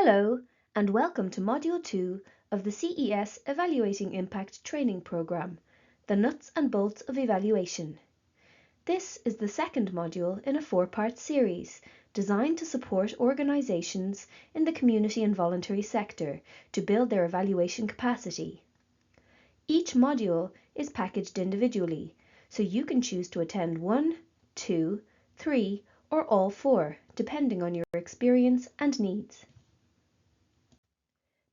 Hello, and welcome to Module 2 of the CES Evaluating Impact Training Programme, the nuts and bolts of evaluation. This is the second module in a four-part series designed to support organisations in the community and voluntary sector to build their evaluation capacity. Each module is packaged individually, so you can choose to attend 1, 2, 3, or all 4, depending on your experience and needs.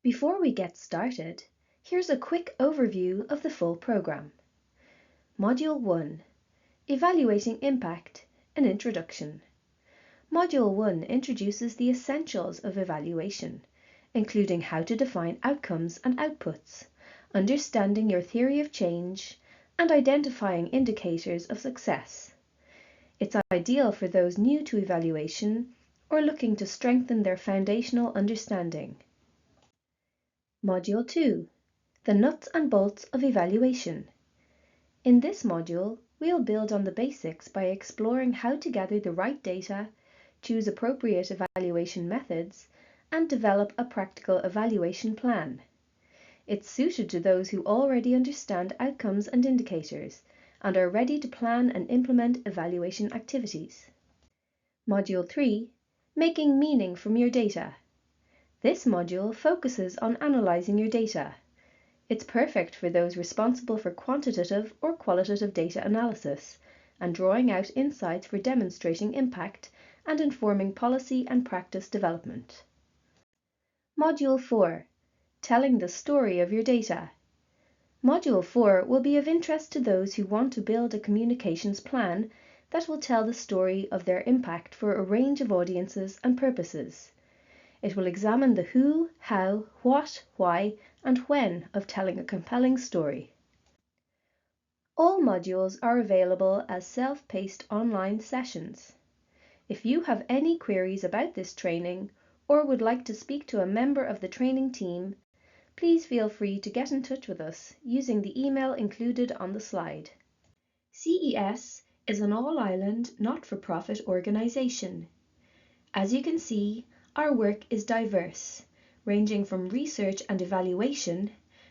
Before we get started, here's a quick overview of the full programme. Module 1. Evaluating Impact, an Introduction. Module 1 introduces the essentials of evaluation, including how to define outcomes and outputs, understanding your theory of change, and identifying indicators of success. It's ideal for those new to evaluation or looking to strengthen their foundational understanding. Module 2. The nuts and bolts of evaluation. In this module, we'll build on the basics by exploring how to gather the right data, choose appropriate evaluation methods, and develop a practical evaluation plan. It's suited to those who already understand outcomes and indicators and are ready to plan and implement evaluation activities. Module 3. Making meaning from your data. This module focuses on analysing your data. It's perfect for those responsible for quantitative or qualitative data analysis and drawing out insights for demonstrating impact and informing policy and practice development. Module 4. Telling the story of your data. Module 4 will be of interest to those who want to build a communications plan that will tell the story of their impact for a range of audiences and purposes. It will examine the who, how, what, why, and when of telling a compelling story. All modules are available as self-paced online sessions. If you have any queries about this training or would like to speak to a member of the training team, please feel free to get in touch with us using the email included on the slide. CES is an all-island, not-for-profit organisation. As you can see, our work is diverse, ranging from research and evaluation,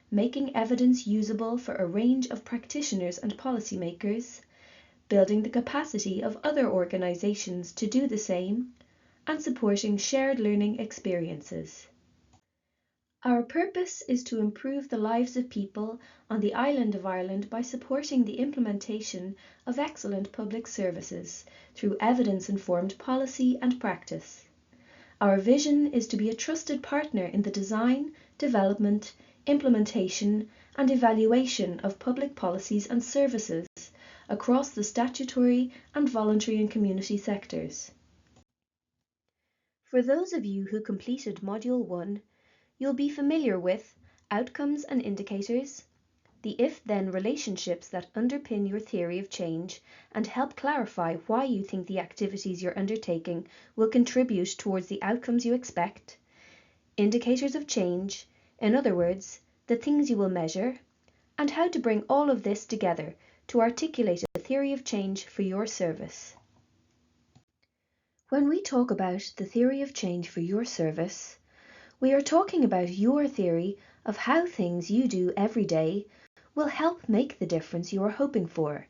making evidence usable for a range of practitioners and policymakers, building the capacity of other organisations to do the same, and supporting shared learning experiences. Our purpose is to improve the lives of people on the island of Ireland by supporting the implementation of excellent public services through evidence-informed policy and practice. Our vision is to be a trusted partner in the design, development, implementation, and evaluation of public policies and services across the statutory and voluntary and community sectors. For those of you who completed Module 1, you'll be familiar with outcomes and indicators, the if-then relationships that underpin your theory of change and help clarify why you think the activities you're undertaking will contribute towards the outcomes you expect, indicators of change, in other words, the things you will measure, and how to bring all of this together to articulate a theory of change for your service. When we talk about the theory of change for your service, we are talking about your theory of how things you do every day will help make the difference you are hoping for.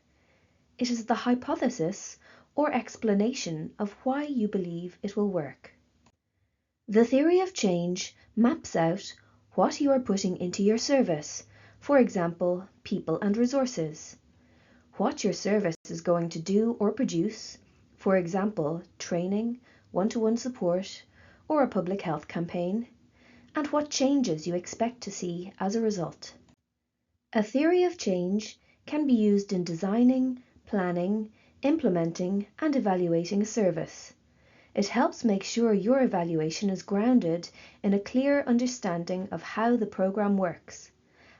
It is the hypothesis or explanation of why you believe it will work. The theory of change maps out what you are putting into your service, for example, people and resources, what your service is going to do or produce, for example, training, one-to-one support, or a public health campaign, and what changes you expect to see as a result. A theory of change can be used in designing, planning, implementing, and evaluating a service. It helps make sure your evaluation is grounded in a clear understanding of how the programme works.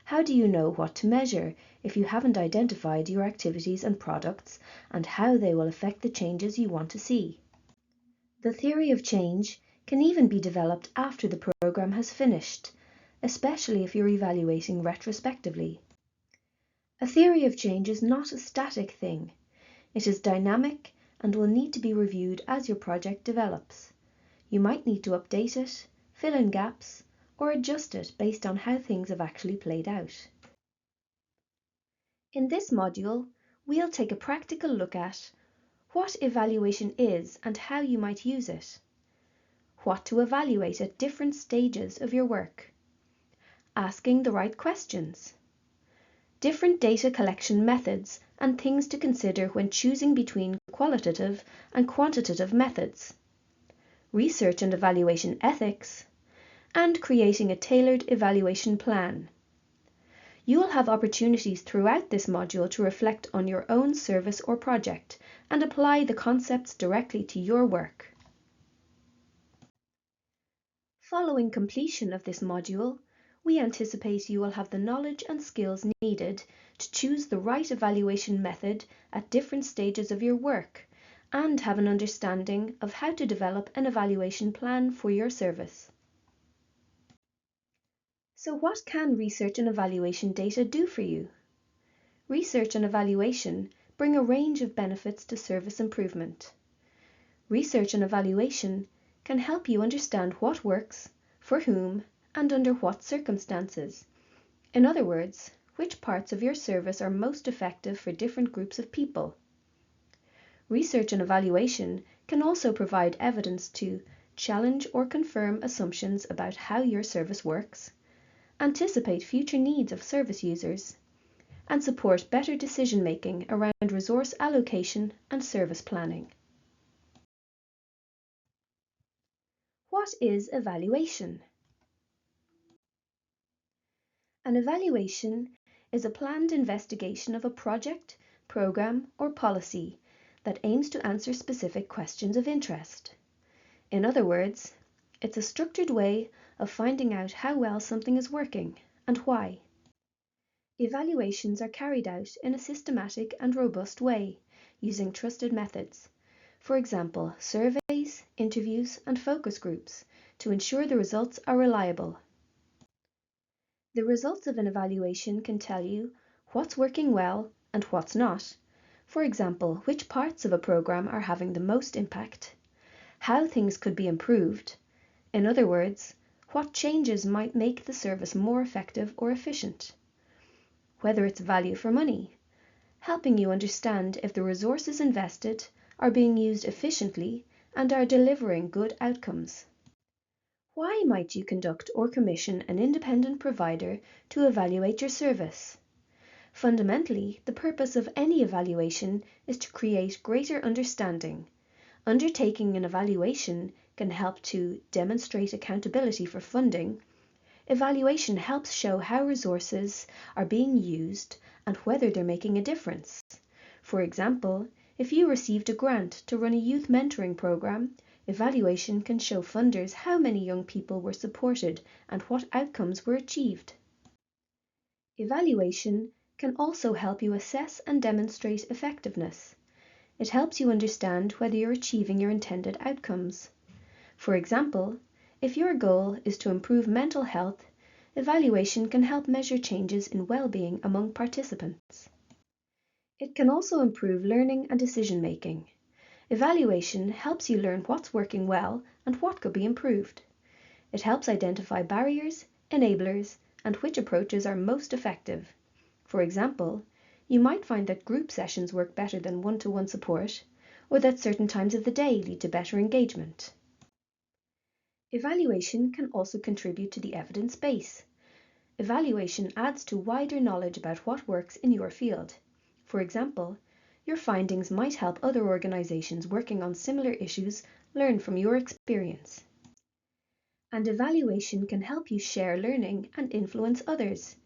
How do you know what to measure if you haven't identified your activities and products and how they will affect the changes you want to see? The theory of change can even be developed after the programme has finished, especially if you're evaluating retrospectively. A theory of change is not a static thing. It is dynamic and will need to be reviewed as your project develops. You might need to update it, fill in gaps, or adjust it based on how things have actually played out. In this module, we'll take a practical look at what evaluation is and how you might use it, what to evaluate at different stages of your work, asking the right questions, different data collection methods and things to consider when choosing between qualitative and quantitative methods, research and evaluation ethics, and creating a tailored evaluation plan. You will have opportunities throughout this module to reflect on your own service or project and apply the concepts directly to your work. Following completion of this module, we anticipate you will have the knowledge and skills needed to choose the right evaluation method at different stages of your work and have an understanding of how to develop an evaluation plan for your service. So what can research and evaluation data do for you? Research and evaluation bring a range of benefits to service improvement. Research and evaluation can help you understand what works, for whom, and under what circumstances. In other words, which parts of your service are most effective for different groups of people. Research and evaluation can also provide evidence to challenge or confirm assumptions about how your service works, anticipate future needs of service users, and support better decision-making around resource allocation and service planning. What is evaluation? An evaluation is a planned investigation of a project, program, or policy that aims to answer specific questions of interest. In other words, it's a structured way of finding out how well something is working and why. Evaluations are carried out in a systematic and robust way, using trusted methods. For example, surveys, interviews, and focus groups, to ensure the results are reliable. The results of an evaluation can tell you what's working well and what's not. For example, which parts of a program are having the most impact, how things could be improved. In other words, what changes might make the service more effective or efficient. Whether it's value for money, helping you understand if the resources invested are being used efficiently and are delivering good outcomes. Why might you conduct or commission an independent provider to evaluate your service? Fundamentally, the purpose of any evaluation is to create greater understanding. Undertaking an evaluation can help to demonstrate accountability for funding. Evaluation helps show how resources are being used and whether they're making a difference. For example, if you received a grant to run a youth mentoring program, evaluation can show funders how many young people were supported and what outcomes were achieved. Evaluation can also help you assess and demonstrate effectiveness. It helps you understand whether you're achieving your intended outcomes. For example, if your goal is to improve mental health, evaluation can help measure changes in well-being among participants. It can also improve learning and decision-making. Evaluation helps you learn what's working well and what could be improved. It helps identify barriers, enablers, and which approaches are most effective. For example, you might find that group sessions work better than one-to-one support, or that certain times of the day lead to better engagement. Evaluation can also contribute to the evidence base. Evaluation adds to wider knowledge about what works in your field. For example, your findings might help other organizations working on similar issues learn from your experience. And evaluation can help you share learning and influence others.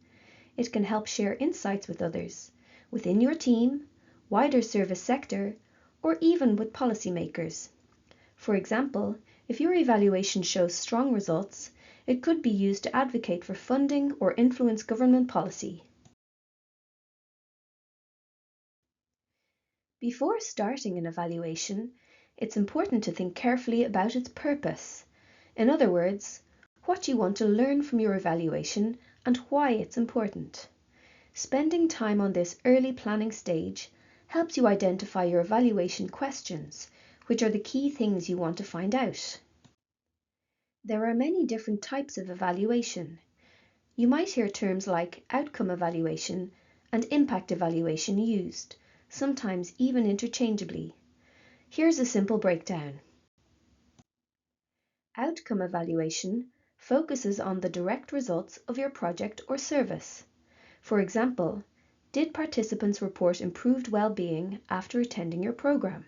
It can help share insights with others, within your team, wider service sector, or even with policymakers. For example, if your evaluation shows strong results, it could be used to advocate for funding or influence government policy. Before starting an evaluation, it's important to think carefully about its purpose. In other words, what you want to learn from your evaluation and why it's important. Spending time on this early planning stage helps you identify your evaluation questions, which are the key things you want to find out. There are many different types of evaluation. You might hear terms like outcome evaluation and impact evaluation used, sometimes even interchangeably. Here's a simple breakdown. Outcome evaluation focuses on the direct results of your project or service. For example, did participants report improved well-being after attending your program?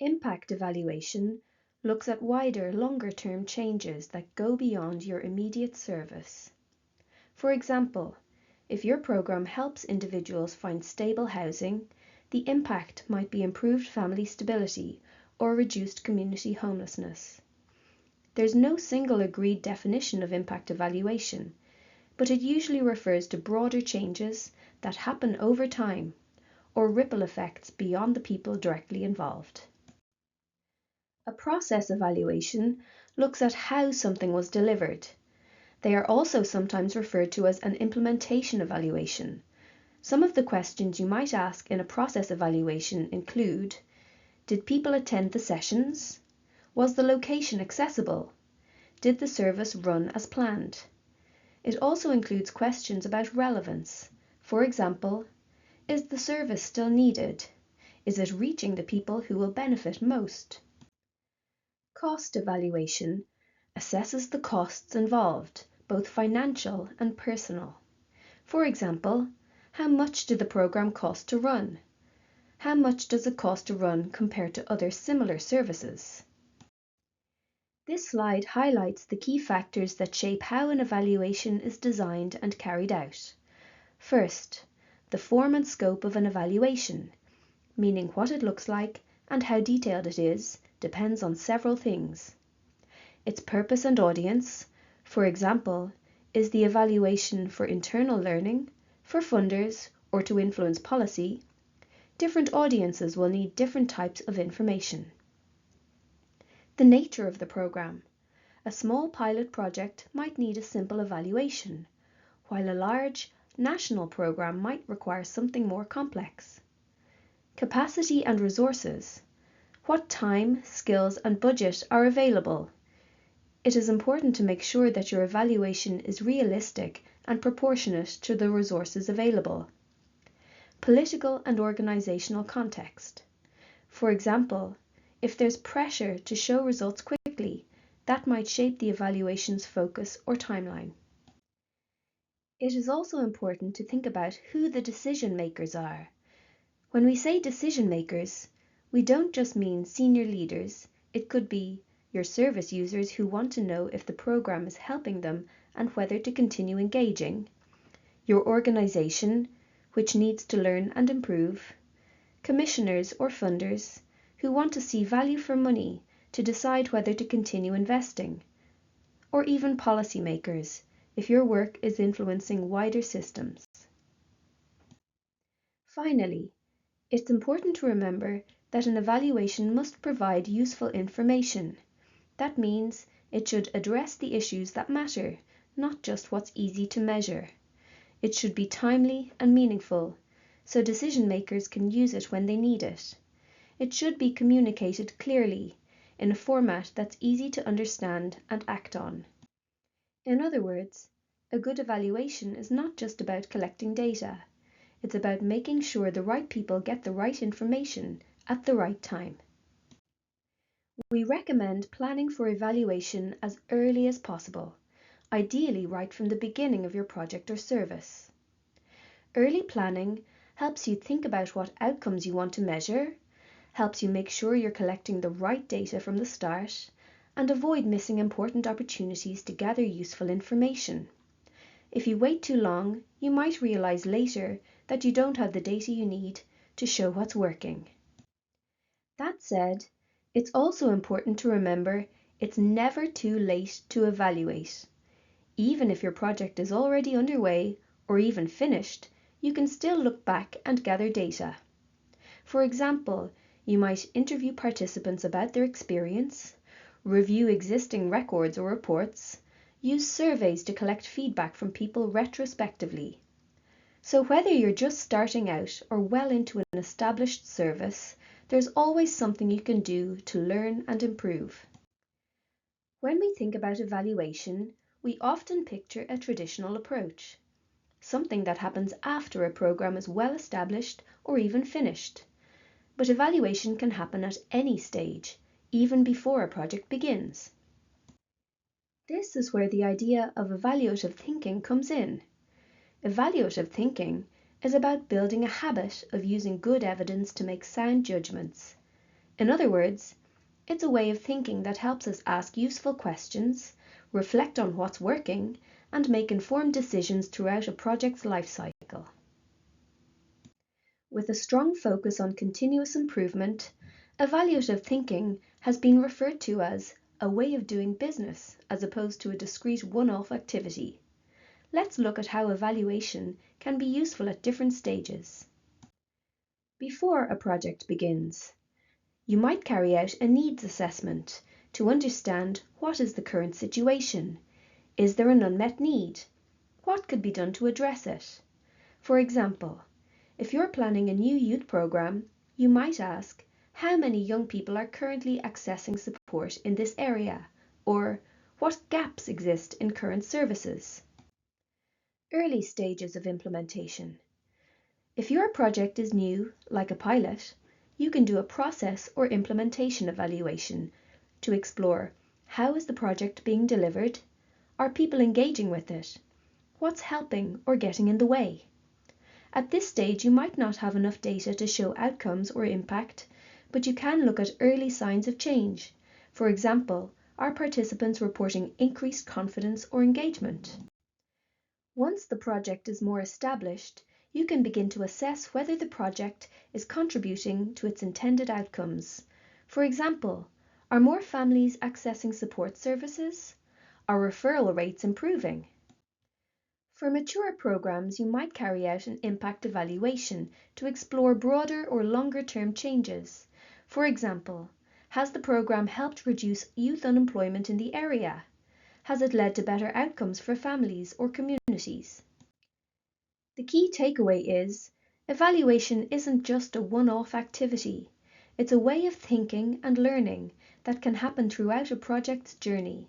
Impact evaluation looks at wider, longer-term changes that go beyond your immediate service. For example, if your program helps individuals find stable housing, the impact might be improved family stability or reduced community homelessness. There's no single agreed definition of impact evaluation, but it usually refers to broader changes that happen over time or ripple effects beyond the people directly involved. A process evaluation looks at how something was delivered. They are also sometimes referred to as an implementation evaluation. Some of the questions you might ask in a process evaluation include: did people attend the sessions? Was the location accessible? Did the service run as planned? It also includes questions about relevance. For example, is the service still needed? Is it reaching the people who will benefit most? Cost evaluation assesses the costs involved, both financial and personal. For example, how much did the program cost to run? How much does it cost to run compared to other similar services? This slide highlights the key factors that shape how an evaluation is designed and carried out. First, the form and scope of an evaluation, meaning what it looks like and how detailed it is, depends on several things. Its purpose and audience, for example, is the evaluation for internal learning, for funders, or to influence policy? Different audiences will need different types of information. The nature of the program. A small pilot project might need a simple evaluation, while a large, national program might require something more complex. Capacity and resources. What time, skills, and budget are available? It is important to make sure that your evaluation is realistic and proportionate to the resources available. Political and organizational context. For example, if there's pressure to show results quickly, that might shape the evaluation's focus or timeline. It is also important to think about who the decision makers are. When we say decision makers, we don't just mean senior leaders. It could be your service users who want to know if the program is helping them and whether to continue engaging, your organization, which needs to learn and improve, commissioners or funders who want to see value for money to decide whether to continue investing, or even policymakers if your work is influencing wider systems. Finally, it's important to remember that an evaluation must provide useful information. That means it should address the issues that matter, not just what's easy to measure. It should be timely and meaningful, so decision makers can use it when they need it. It should be communicated clearly, in a format that's easy to understand and act on. In other words, a good evaluation is not just about collecting data. It's about making sure the right people get the right information at the right time. We recommend planning for evaluation as early as possible, ideally right from the beginning of your project or service. Early planning helps you think about what outcomes you want to measure, helps you make sure you're collecting the right data from the start, and avoid missing important opportunities to gather useful information. If you wait too long, you might realize later that you don't have the data you need to show what's working. That said, it's also important to remember it's never too late to evaluate. Even if your project is already underway or even finished, you can still look back and gather data. For example, you might interview participants about their experience, review existing records or reports, use surveys to collect feedback from people retrospectively. So whether you're just starting out or well into an established service, there's always something you can do to learn and improve. When we think about evaluation, we often picture a traditional approach, something that happens after a program is well established or even finished. But evaluation can happen at any stage, even before a project begins. This is where the idea of evaluative thinking comes in. Evaluative thinking is about building a habit of using good evidence to make sound judgments. In other words, it's a way of thinking that helps us ask useful questions, reflect on what's working, and make informed decisions throughout a project's life cycle. With a strong focus on continuous improvement, evaluative thinking has been referred to as a way of doing business as opposed to a discrete one-off activity. Let's look at how evaluation can be useful at different stages. Before a project begins, you might carry out a needs assessment to understand what is the current situation. Is there an unmet need? What could be done to address it? For example, if you're planning a new youth program, you might ask, how many young people are currently accessing support in this area? Or, what gaps exist in current services? Early stages of implementation. If your project is new, like a pilot, you can do a process or implementation evaluation to explore how is the project being delivered? Are people engaging with it? What's helping or getting in the way? At this stage, you might not have enough data to show outcomes or impact, but you can look at early signs of change. For example, are participants reporting increased confidence or engagement? Once the project is more established, you can begin to assess whether the project is contributing to its intended outcomes. For example, are more families accessing support services? Are referral rates improving? For mature programs, you might carry out an impact evaluation to explore broader or longer-term changes. For example, has the program helped reduce youth unemployment in the area? Has it led to better outcomes for families or communities? The key takeaway is, evaluation isn't just a one-off activity. It's a way of thinking and learning that can happen throughout a project's journey.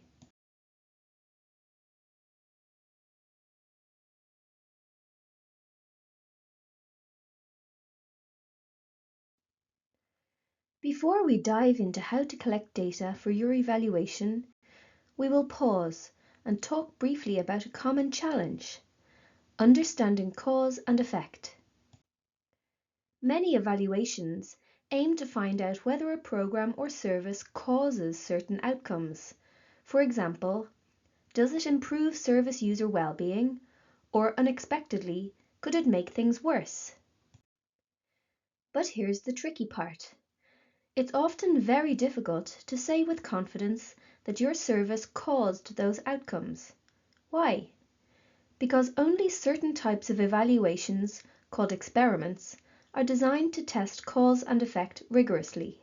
Before we dive into how to collect data for your evaluation, we will pause and talk briefly about a common challenge: understanding cause and effect. Many evaluations aim to find out whether a program or service causes certain outcomes. For example, does it improve service user well-being, or unexpectedly, could it make things worse? But here's the tricky part. It's often very difficult to say with confidence that your service caused those outcomes. Why? Because only certain types of evaluations, called experiments, are designed to test cause and effect rigorously.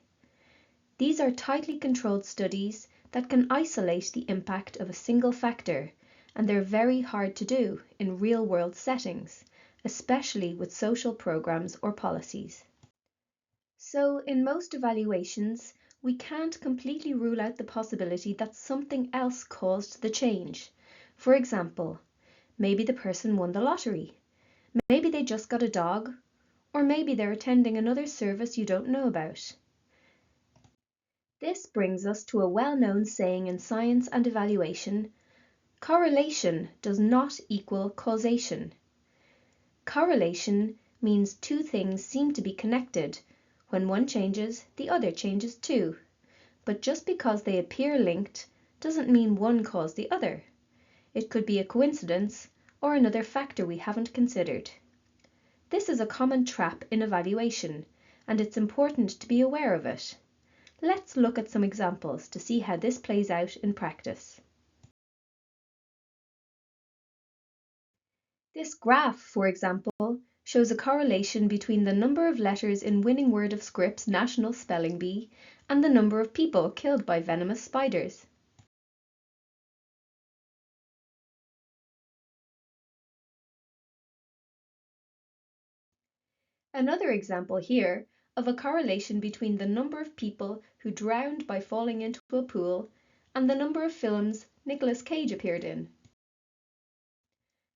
These are tightly controlled studies that can isolate the impact of a single factor, and they're very hard to do in real-world settings, especially with social programs or policies. So, in most evaluations, we can't completely rule out the possibility that something else caused the change. For example, maybe the person won the lottery, maybe they just got a dog, or maybe they're attending another service you don't know about. This brings us to a well-known saying in science and evaluation: correlation does not equal causation. Correlation means two things seem to be connected. When one changes, the other changes too. But just because they appear linked doesn't mean one caused the other. It could be a coincidence or another factor we haven't considered. This is a common trap in evaluation, and it's important to be aware of it. Let's look at some examples to see how this plays out in practice. This graph, for example, shows a correlation between the number of letters in Winning Word of Script's National Spelling Bee and the number of people killed by venomous spiders. Another example here of a correlation between the number of people who drowned by falling into a pool and the number of films Nicolas Cage appeared in.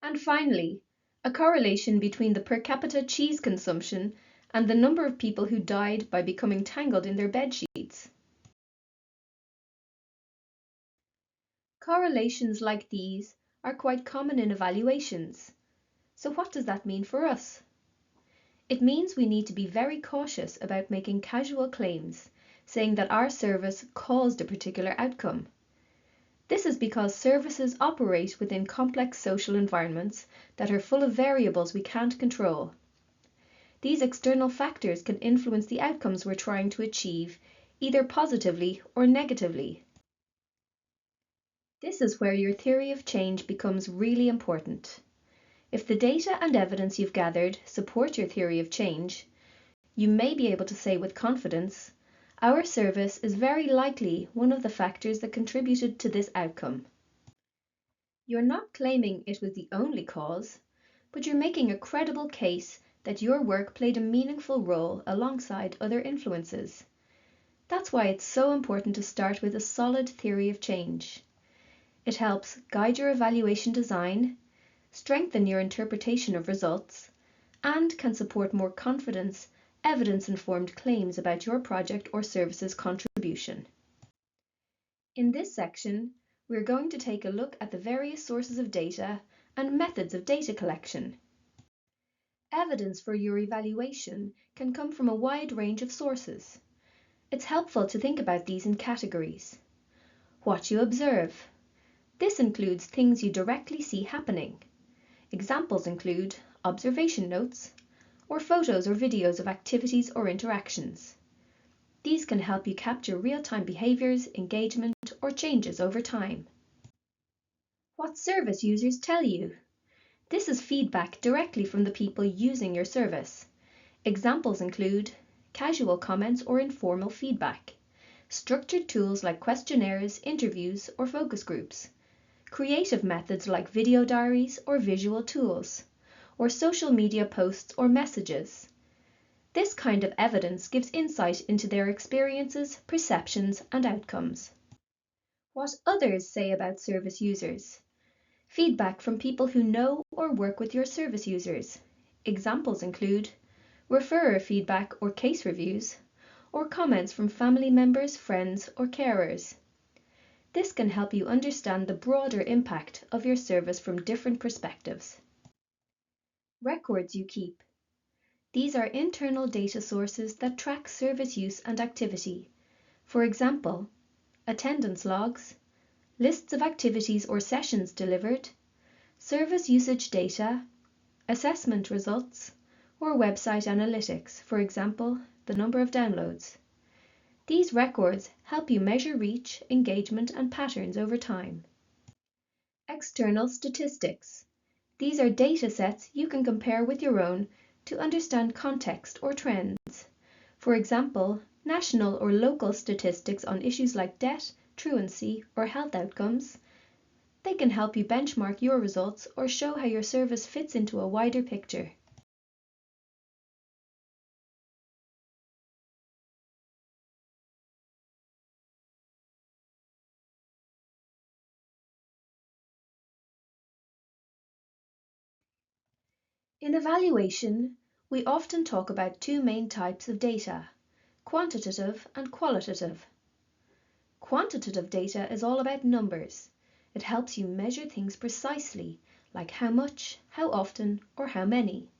And finally, a correlation between the per capita cheese consumption and the number of people who died by becoming tangled in their bed sheets. Correlations like these are quite common in evaluations. So what does that mean for us? It means we need to be very cautious about making casual claims, saying that our service caused a particular outcome. This is because services operate within complex social environments that are full of variables we can't control. These external factors can influence the outcomes we're trying to achieve, either positively or negatively. This is where your theory of change becomes really important. If the data and evidence you've gathered support your theory of change, you may be able to say with confidence, our service is very likely one of the factors that contributed to this outcome. You're not claiming it was the only cause, but you're making a credible case that your work played a meaningful role alongside other influences. That's why it's so important to start with a solid theory of change. It helps guide your evaluation design, strengthen your interpretation of results, and can support more confident, evidence-informed claims about your project or service's contribution. In this section, we're going to take a look at the various sources of data and methods of data collection. Evidence for your evaluation can come from a wide range of sources. It's helpful to think about these in categories. What you observe. This includes things you directly see happening. Examples include observation notes, or photos or videos of activities or interactions. These can help you capture real-time behaviors, engagement, or changes over time. What service users tell you. This is feedback directly from the people using your service. Examples include casual comments or informal feedback, structured tools like questionnaires, interviews, or focus groups, creative methods like video diaries or visual tools, or social media posts or messages. This kind of evidence gives insight into their experiences, perceptions, and outcomes. What others say about service users. Feedback from people who know or work with your service users. Examples include referrer feedback or case reviews, or comments from family members, friends, or carers. This can help you understand the broader impact of your service from different perspectives. Records you keep. These are internal data sources that track service use and activity. For example, attendance logs, lists of activities or sessions delivered, service usage data, assessment results, or website analytics, for example, the number of downloads. These records help you measure reach, engagement, and patterns over time. External statistics. These are data sets you can compare with your own to understand context or trends. For example, national or local statistics on issues like debt, truancy, or health outcomes. They can help you benchmark your results or show how your service fits into a wider picture. In evaluation, we often talk about two main types of data, quantitative and qualitative. Quantitative data is all about numbers. It helps you measure things precisely, like how much, how often, or how many.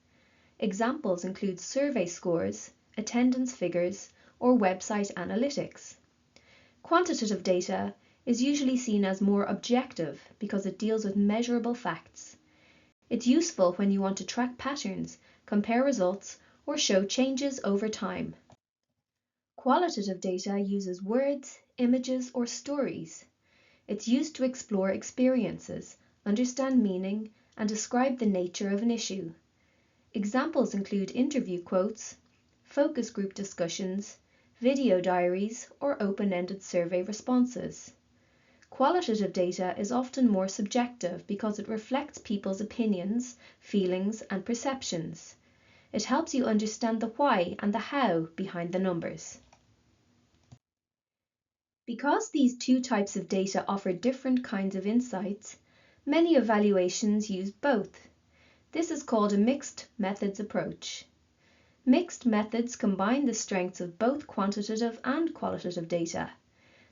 Examples include survey scores, attendance figures, or website analytics. Quantitative data is usually seen as more objective because it deals with measurable facts. It's useful when you want to track patterns, compare results, or show changes over time. Qualitative data uses words, images, or stories. It's used to explore experiences, understand meaning, and describe the nature of an issue. Examples include interview quotes, focus group discussions, video diaries, or open-ended survey responses. Qualitative data is often more subjective because it reflects people's opinions, feelings, and perceptions. It helps you understand the why and the how behind the numbers. Because these two types of data offer different kinds of insights, many evaluations use both. This is called a mixed methods approach. Mixed methods combine the strengths of both quantitative and qualitative data.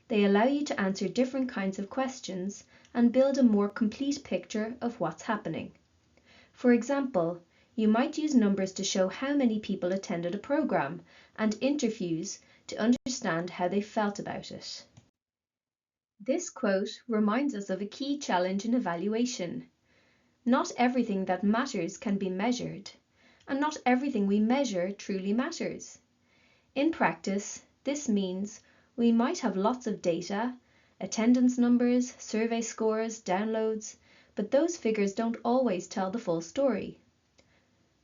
They allow you to answer different kinds of questions and build a more complete picture of what's happening. For example, you might use numbers to show how many people attended a program and interviews to understand how they felt about it. This quote reminds us of a key challenge in evaluation. Not everything that matters can be measured, and not everything we measure truly matters. In practice, this means we might have lots of data, attendance numbers, survey scores, downloads, but those figures don't always tell the full story.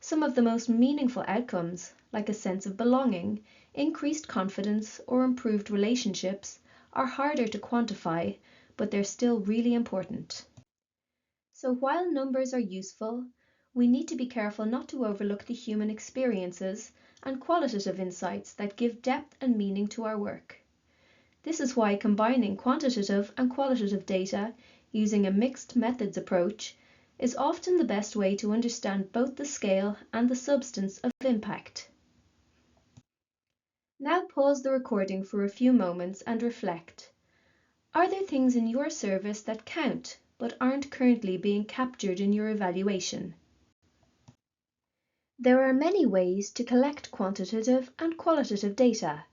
Some of the most meaningful outcomes, like a sense of belonging, increased confidence, or improved relationships, are harder to quantify, but they're still really important. So while numbers are useful, we need to be careful not to overlook the human experiences and qualitative insights that give depth and meaning to our work. This is why combining quantitative and qualitative data using a mixed methods approach is often the best way to understand both the scale and the substance of impact. Now pause the recording for a few moments and reflect. Are there things in your service that count but aren't currently being captured in your evaluation? There are many ways to collect quantitative and qualitative data.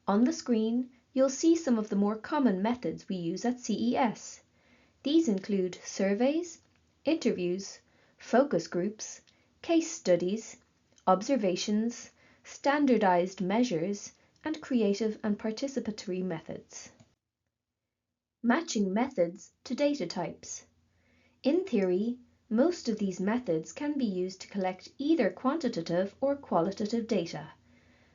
On the screen, you'll see some of the more common methods we use at CES. These include surveys, interviews, focus groups, case studies, observations, standardized measures, and creative and participatory methods. Matching methods to data types. In theory, most of these methods can be used to collect either quantitative or qualitative data,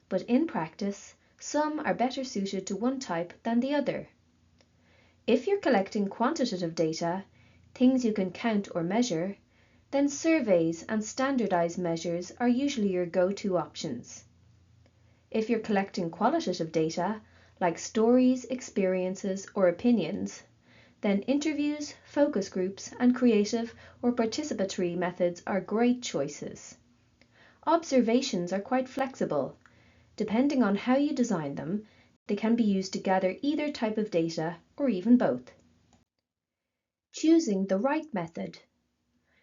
but in practice, some are better suited to one type than the other. If you're collecting quantitative data, things you can count or measure, then surveys and standardized measures are usually your go-to options. If you're collecting qualitative data, like stories, experiences, or opinions, then interviews, focus groups, and creative or participatory methods are great choices. Observations are quite flexible. Depending on how you design them, they can be used to gather either type of data or even both. Choosing the right method.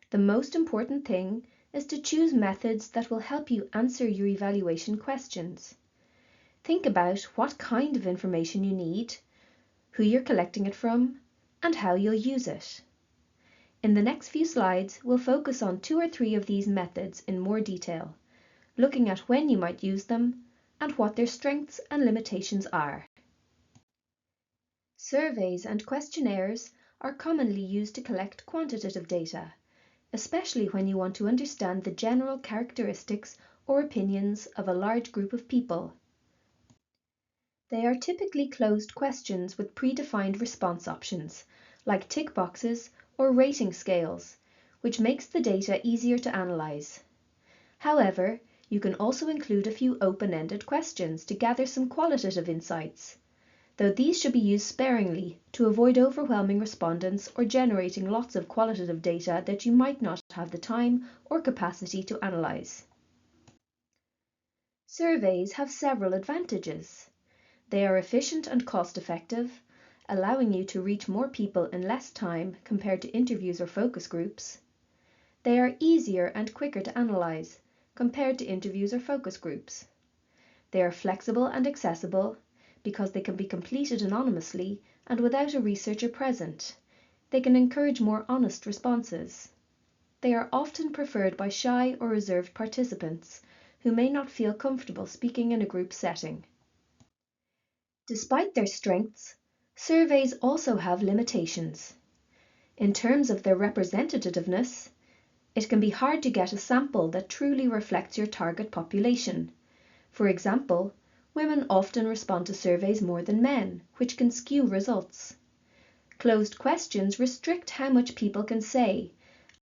The most important thing is to choose methods that will help you answer your evaluation questions. Think about what kind of information you need, who you're collecting it from, and how you'll use it. In the next few slides, we'll focus on 2 or 3 of these methods in more detail, looking at when you might use them and what their strengths and limitations are. Surveys and questionnaires are commonly used to collect quantitative data, especially when you want to understand the general characteristics or opinions of a large group of people. They are typically closed questions with predefined response options, like tick boxes or rating scales, which makes the data easier to analyze. However, you can also include a few open-ended questions to gather some qualitative insights, though these should be used sparingly to avoid overwhelming respondents or generating lots of qualitative data that you might not have the time or capacity to analyze. Surveys have several advantages. They are efficient and cost-effective, allowing you to reach more people in less time compared to interviews or focus groups. They are easier and quicker to analyze compared to interviews or focus groups. They are flexible and accessible because they can be completed anonymously and without a researcher present. They can encourage more honest responses. They are often preferred by shy or reserved participants who may not feel comfortable speaking in a group setting. Despite their strengths, surveys also have limitations. In terms of their representativeness, it can be hard to get a sample that truly reflects your target population. For example, women often respond to surveys more than men, which can skew results. Closed questions restrict how much people can say,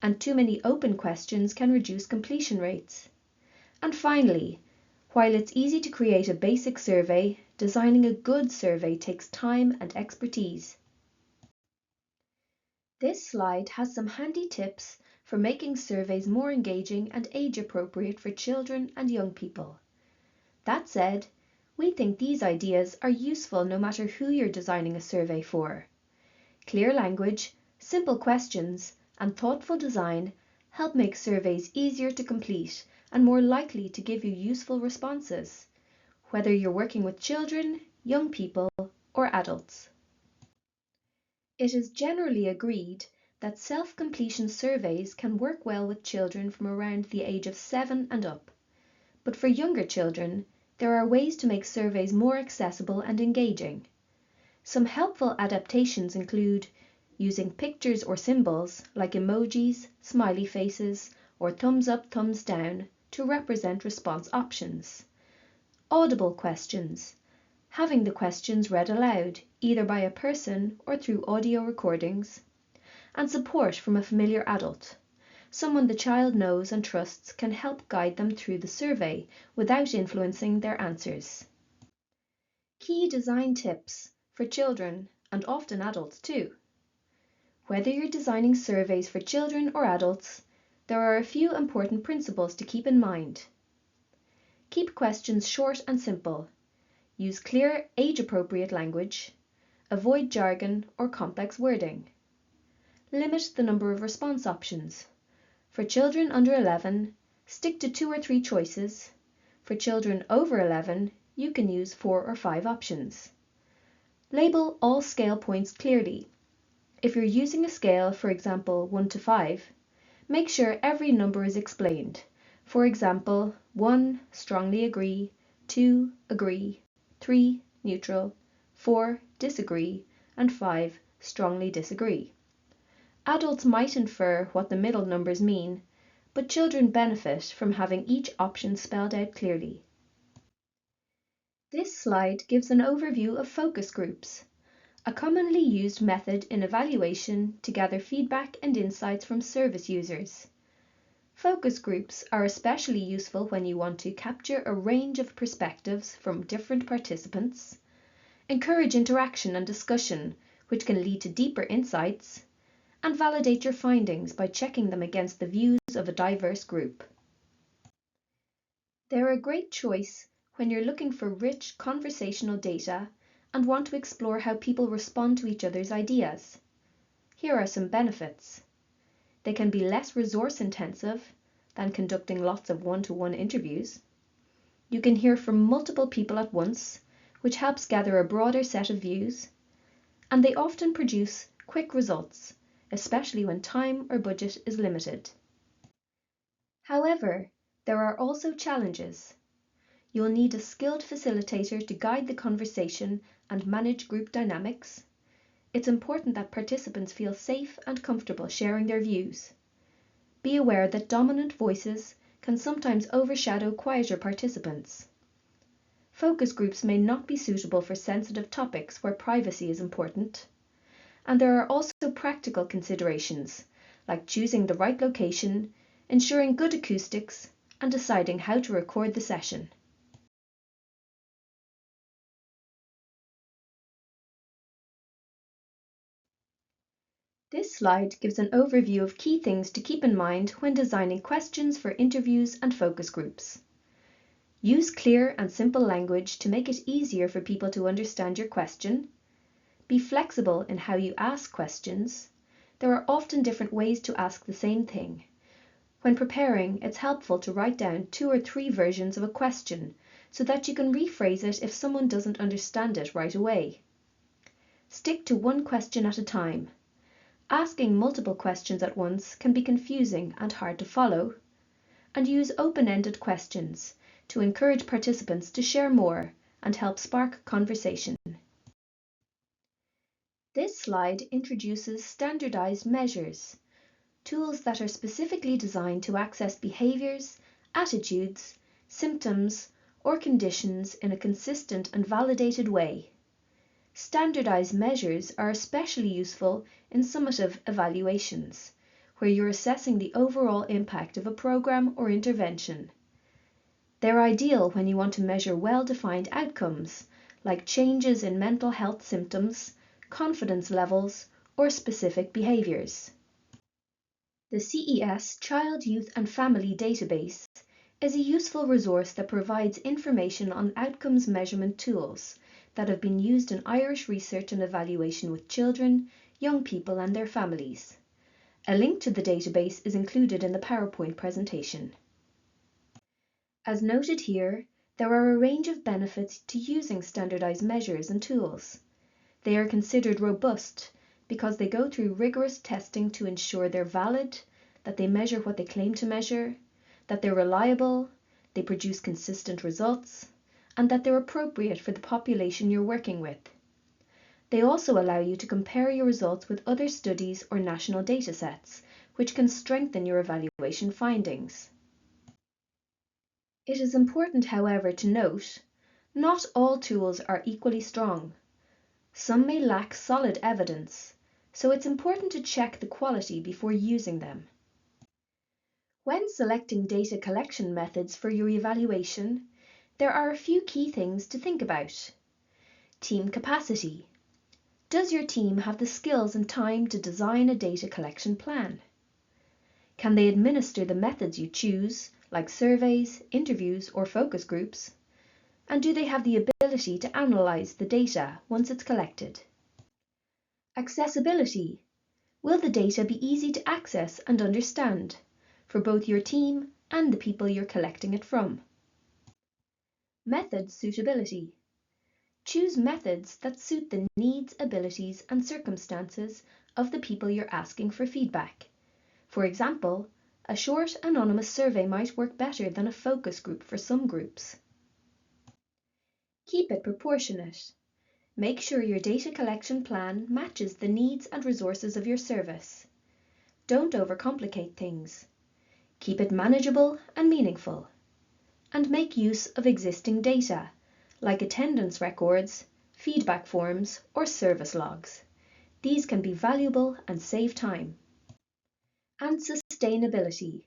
and too many open questions can reduce completion rates. And finally, while it's easy to create a basic survey, designing a good survey takes time and expertise. This slide has some handy tips for making surveys more engaging and age-appropriate for children and young people. That said, we think these ideas are useful no matter who you're designing a survey for. Clear language, simple questions, and thoughtful design help make surveys easier to complete and more likely to give you useful responses, whether you're working with children, young people, or adults. It is generally agreed that self-completion surveys can work well with children from around the age of 7 and up, but for younger children, there are ways to make surveys more accessible and engaging. Some helpful adaptations include using pictures or symbols like emojis, smiley faces, or thumbs up, thumbs down to represent response options. Audible questions, having the questions read aloud, either by a person or through audio recordings, and support from a familiar adult. Someone the child knows and trusts can help guide them through the survey without influencing their answers. Key design tips for children and often adults too. Whether you're designing surveys for children or adults, there are a few important principles to keep in mind. Keep questions short and simple. Use clear, age-appropriate language. Avoid jargon or complex wording. Limit the number of response options. For children under 11, stick to 2 or 3 choices. For children over 11, you can use 4 or 5 options. Label all scale points clearly. If you're using a scale, for example 1 to 5, make sure every number is explained. For example, 1, strongly agree, 2, agree, 3, neutral, 4, disagree, and 5, strongly disagree. Adults might infer what the middle numbers mean, but children benefit from having each option spelled out clearly. This slide gives an overview of focus groups, a commonly used method in evaluation to gather feedback and insights from service users. Focus groups are especially useful when you want to capture a range of perspectives from different participants, encourage interaction and discussion, which can lead to deeper insights, and validate your findings by checking them against the views of a diverse group. They're a great choice when you're looking for rich conversational data and want to explore how people respond to each other's ideas. Here are some benefits. They can be less resource intensive than conducting lots of one-to-one interviews. You can hear from multiple people at once, which helps gather a broader set of views, and they often produce quick results, especially when time or budget is limited. However, there are also challenges. You'll need a skilled facilitator to guide the conversation and manage group dynamics. It's important that participants feel safe and comfortable sharing their views. Be aware that dominant voices can sometimes overshadow quieter participants. Focus groups may not be suitable for sensitive topics where privacy is important. And there are also practical considerations, like choosing the right location, ensuring good acoustics, and deciding how to record the session. This slide gives an overview of key things to keep in mind when designing questions for interviews and focus groups. Use clear and simple language to make it easier for people to understand your question. Be flexible in how you ask questions. There are often different ways to ask the same thing. When preparing, it's helpful to write down 2 or 3 versions of a question so that you can rephrase it if someone doesn't understand it right away. Stick to one question at a time. Asking multiple questions at once can be confusing and hard to follow. And use open-ended questions to encourage participants to share more and help spark conversation. This slide introduces standardized measures, tools that are specifically designed to access behaviors, attitudes, symptoms, or conditions in a consistent and validated way. Standardized measures are especially useful in summative evaluations, where you're assessing the overall impact of a program or intervention. They're ideal when you want to measure well-defined outcomes, like changes in mental health symptoms, confidence levels, or specific behaviours. The CES Child, Youth and Family Database is a useful resource that provides information on outcomes measurement tools that have been used in Irish research and evaluation with children, young people and their families. A link to the database is included in the PowerPoint presentation. As noted here, there are a range of benefits to using standardized measures and tools. They are considered robust because they go through rigorous testing to ensure they're valid, that they measure what they claim to measure, that they're reliable, they produce consistent results, and that they're appropriate for the population you're working with. They also allow you to compare your results with other studies or national data sets, which can strengthen your evaluation findings. It is important, however, to note, not all tools are equally strong. Some may lack solid evidence, so it's important to check the quality before using them. When selecting data collection methods for your evaluation, there are a few key things to think about. Team capacity. Does your team have the skills and time to design a data collection plan? Can they administer the methods you choose, like surveys, interviews, or focus groups? And do they have the ability to analyze the data once it's collected? Accessibility. Will the data be easy to access and understand for both your team and the people you're collecting it from? Method suitability. Choose methods that suit the needs, abilities, and circumstances of the people you're asking for feedback. For example, a short, anonymous survey might work better than a focus group for some groups. Keep it proportionate. Make sure your data collection plan matches the needs and resources of your service. Don't overcomplicate things. Keep it manageable and meaningful. And make use of existing data, like attendance records, feedback forms, or service logs. These can be valuable and save time. And sustainability.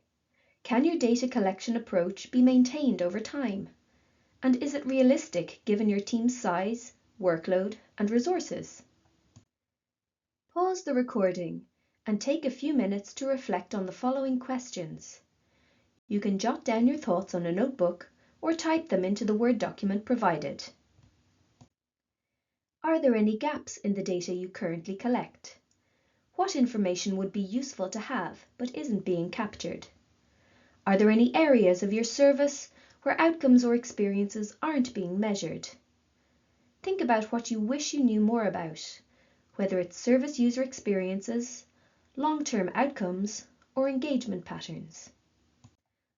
Can your data collection approach be maintained over time? And is it realistic given your team's size, workload, and resources? Pause the recording and take a few minutes to reflect on the following questions. You can jot down your thoughts on a notebook or type them into the Word document provided. Are there any gaps in the data you currently collect? What information would be useful to have but isn't being captured? Are there any areas of your service where outcomes or experiences aren't being measured? Think about what you wish you knew more about, whether it's service user experiences, long-term outcomes, or engagement patterns.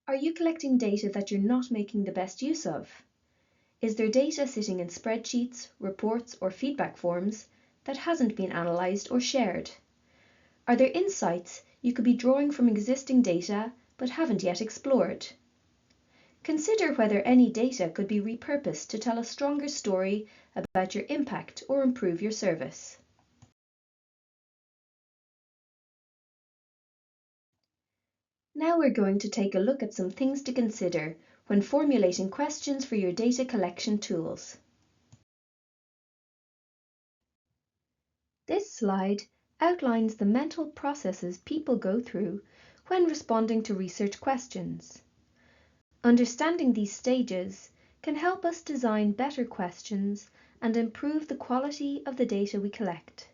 Are you collecting data that you're not making the best use of? Is there data sitting in spreadsheets, reports, or feedback forms that hasn't been analysed or shared? Are there insights you could be drawing from existing data but haven't yet explored? Consider whether any data could be repurposed to tell a stronger story about your impact or improve your service. Now we're going to take a look at some things to consider when formulating questions for your data collection tools. This slide outlines the mental processes people go through when responding to research questions. Understanding these stages can help us design better questions and improve the quality of the data we collect.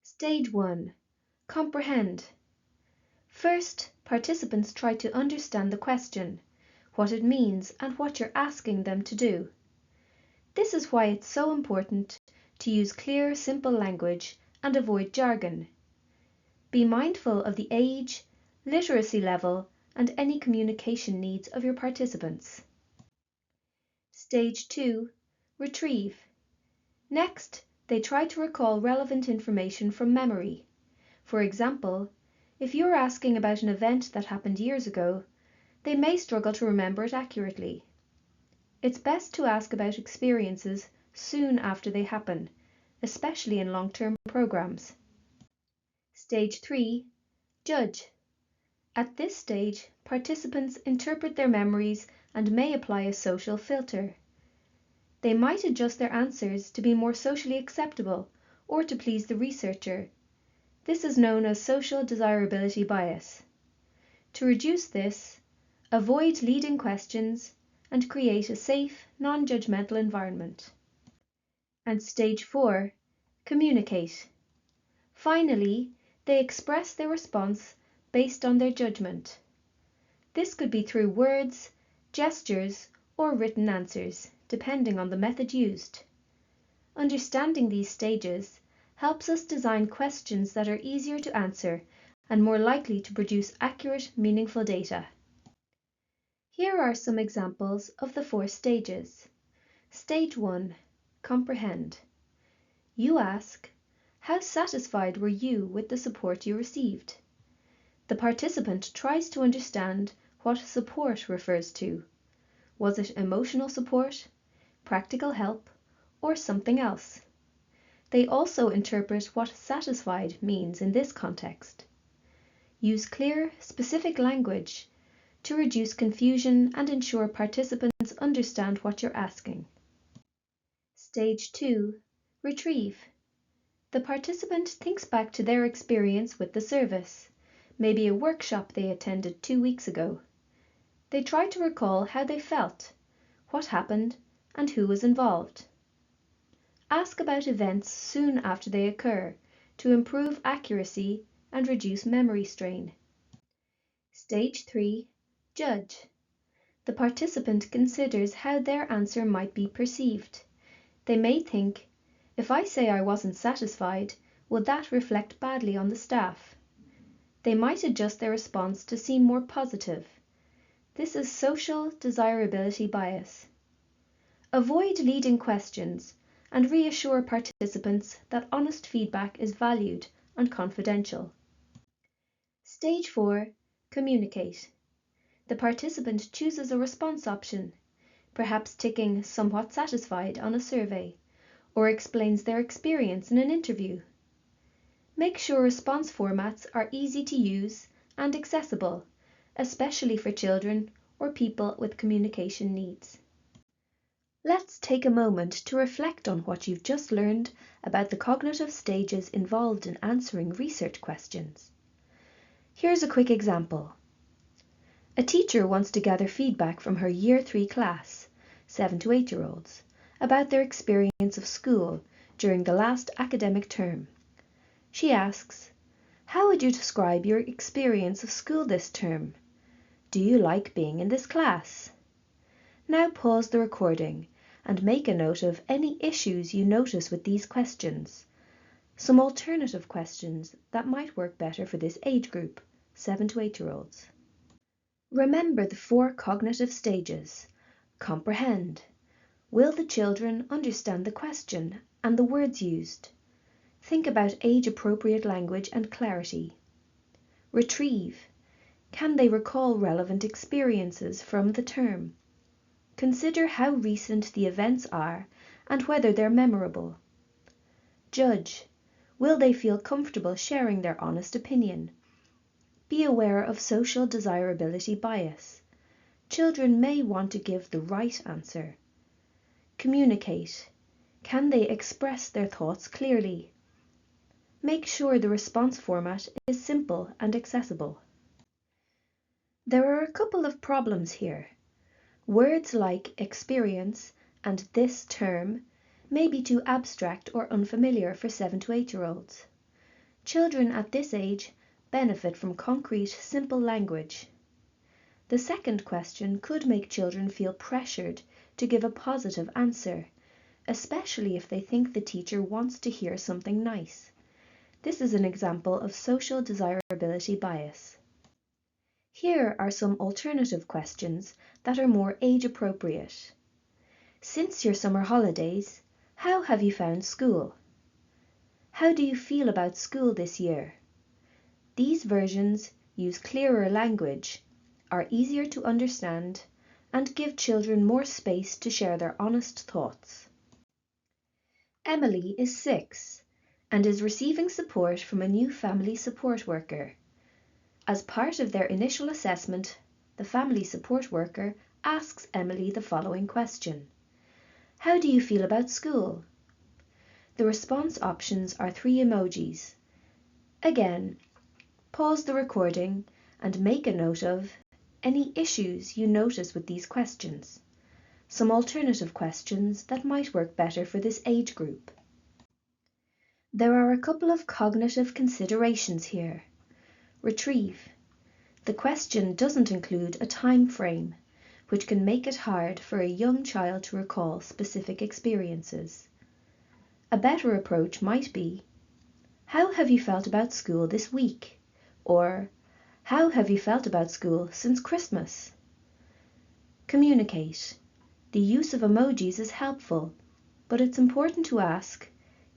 Stage 1. Comprehend. First, participants try to understand the question, what it means and what you're asking them to do. This is why it's so important to use clear, simple language and avoid jargon. Be mindful of the age, literacy level, and any communication needs of your participants. Stage 2. Retrieve. Next, they try to recall relevant information from memory. For example, if you're asking about an event that happened years ago, they may struggle to remember it accurately. It's best to ask about experiences soon after they happen, especially in long-term programs. Stage 3. Judge. At this stage, participants interpret their memories and may apply a social filter. They might adjust their answers to be more socially acceptable or to please the researcher. This is known as social desirability bias. To reduce this, avoid leading questions and create a safe, non-judgmental environment. And stage 4, communicate. Finally, they express their response based on their judgment. This could be through words, gestures, or written answers, depending on the method used. Understanding these stages helps us design questions that are easier to answer and more likely to produce accurate, meaningful data. Here are some examples of the 4 stages. Stage 1, comprehend. You ask, how satisfied were you with the support you received? The participant tries to understand what support refers to. Was it emotional support, practical help, or something else? They also interpret what satisfied means in this context. Use clear, specific language to reduce confusion and ensure participants understand what you're asking. Stage 2, retrieve. The participant thinks back to their experience with the service, maybe a workshop they attended 2 weeks ago. They try to recall how they felt, what happened, and who was involved. Ask about events soon after they occur to improve accuracy and reduce memory strain. Stage 3, judge. The participant considers how their answer might be perceived. They may think, if I say I wasn't satisfied, would that reflect badly on the staff? They might adjust their response to seem more positive. This is social desirability bias. Avoid leading questions and reassure participants that honest feedback is valued and confidential. Stage 4, communicate. The participant chooses a response option, perhaps ticking somewhat satisfied on a survey, or explains their experience in an interview. Make sure response formats are easy to use and accessible, especially for children or people with communication needs. Let's take a moment to reflect on what you've just learned about the cognitive stages involved in answering research questions. Here's a quick example. A teacher wants to gather feedback from her Year 3 class, 7 to 8-year-olds, about their experience of school during the last academic term. She asks, how would you describe your experience of school this term? Do you like being in this class? Now pause the recording and make a note of any issues you notice with these questions. Some alternative questions that might work better for this age group, 7 to 8-year-olds. Remember the 4 cognitive stages. Comprehend. Will the children understand the question and the words used? Think about age-appropriate language and clarity. Retrieve. Can they recall relevant experiences from the term? Consider how recent the events are and whether they're memorable. Judge. Will they feel comfortable sharing their honest opinion? Be aware of social desirability bias. Children may want to give the right answer. Communicate. Can they express their thoughts clearly? Make sure the response format is simple and accessible. There are a couple of problems here. Words like experience and this term may be too abstract or unfamiliar for 7 to 8-year-olds. Children at this age benefit from concrete, simple language. The second question could make children feel pressured to give a positive answer, especially if they think the teacher wants to hear something nice. This is an example of social desirability bias. Here are some alternative questions that are more age-appropriate. Since your summer holidays, how have you found school? How do you feel about school this year? These versions use clearer language, are easier to understand, and give children more space to share their honest thoughts. Emily is 6 and is receiving support from a new family support worker. As part of their initial assessment, the family support worker asks Emily the following question. How do you feel about school? The response options are 3 emojis. Again, pause the recording and make a note of any issues you notice with these questions, some alternative questions that might work better for this age group. There are a couple of cognitive considerations here. Retrieve. The question doesn't include a time frame, which can make it hard for a young child to recall specific experiences. A better approach might be, how have you felt about school this week? Or, how have you felt about school since Christmas? Communicate. The use of emojis is helpful, but it's important to ask,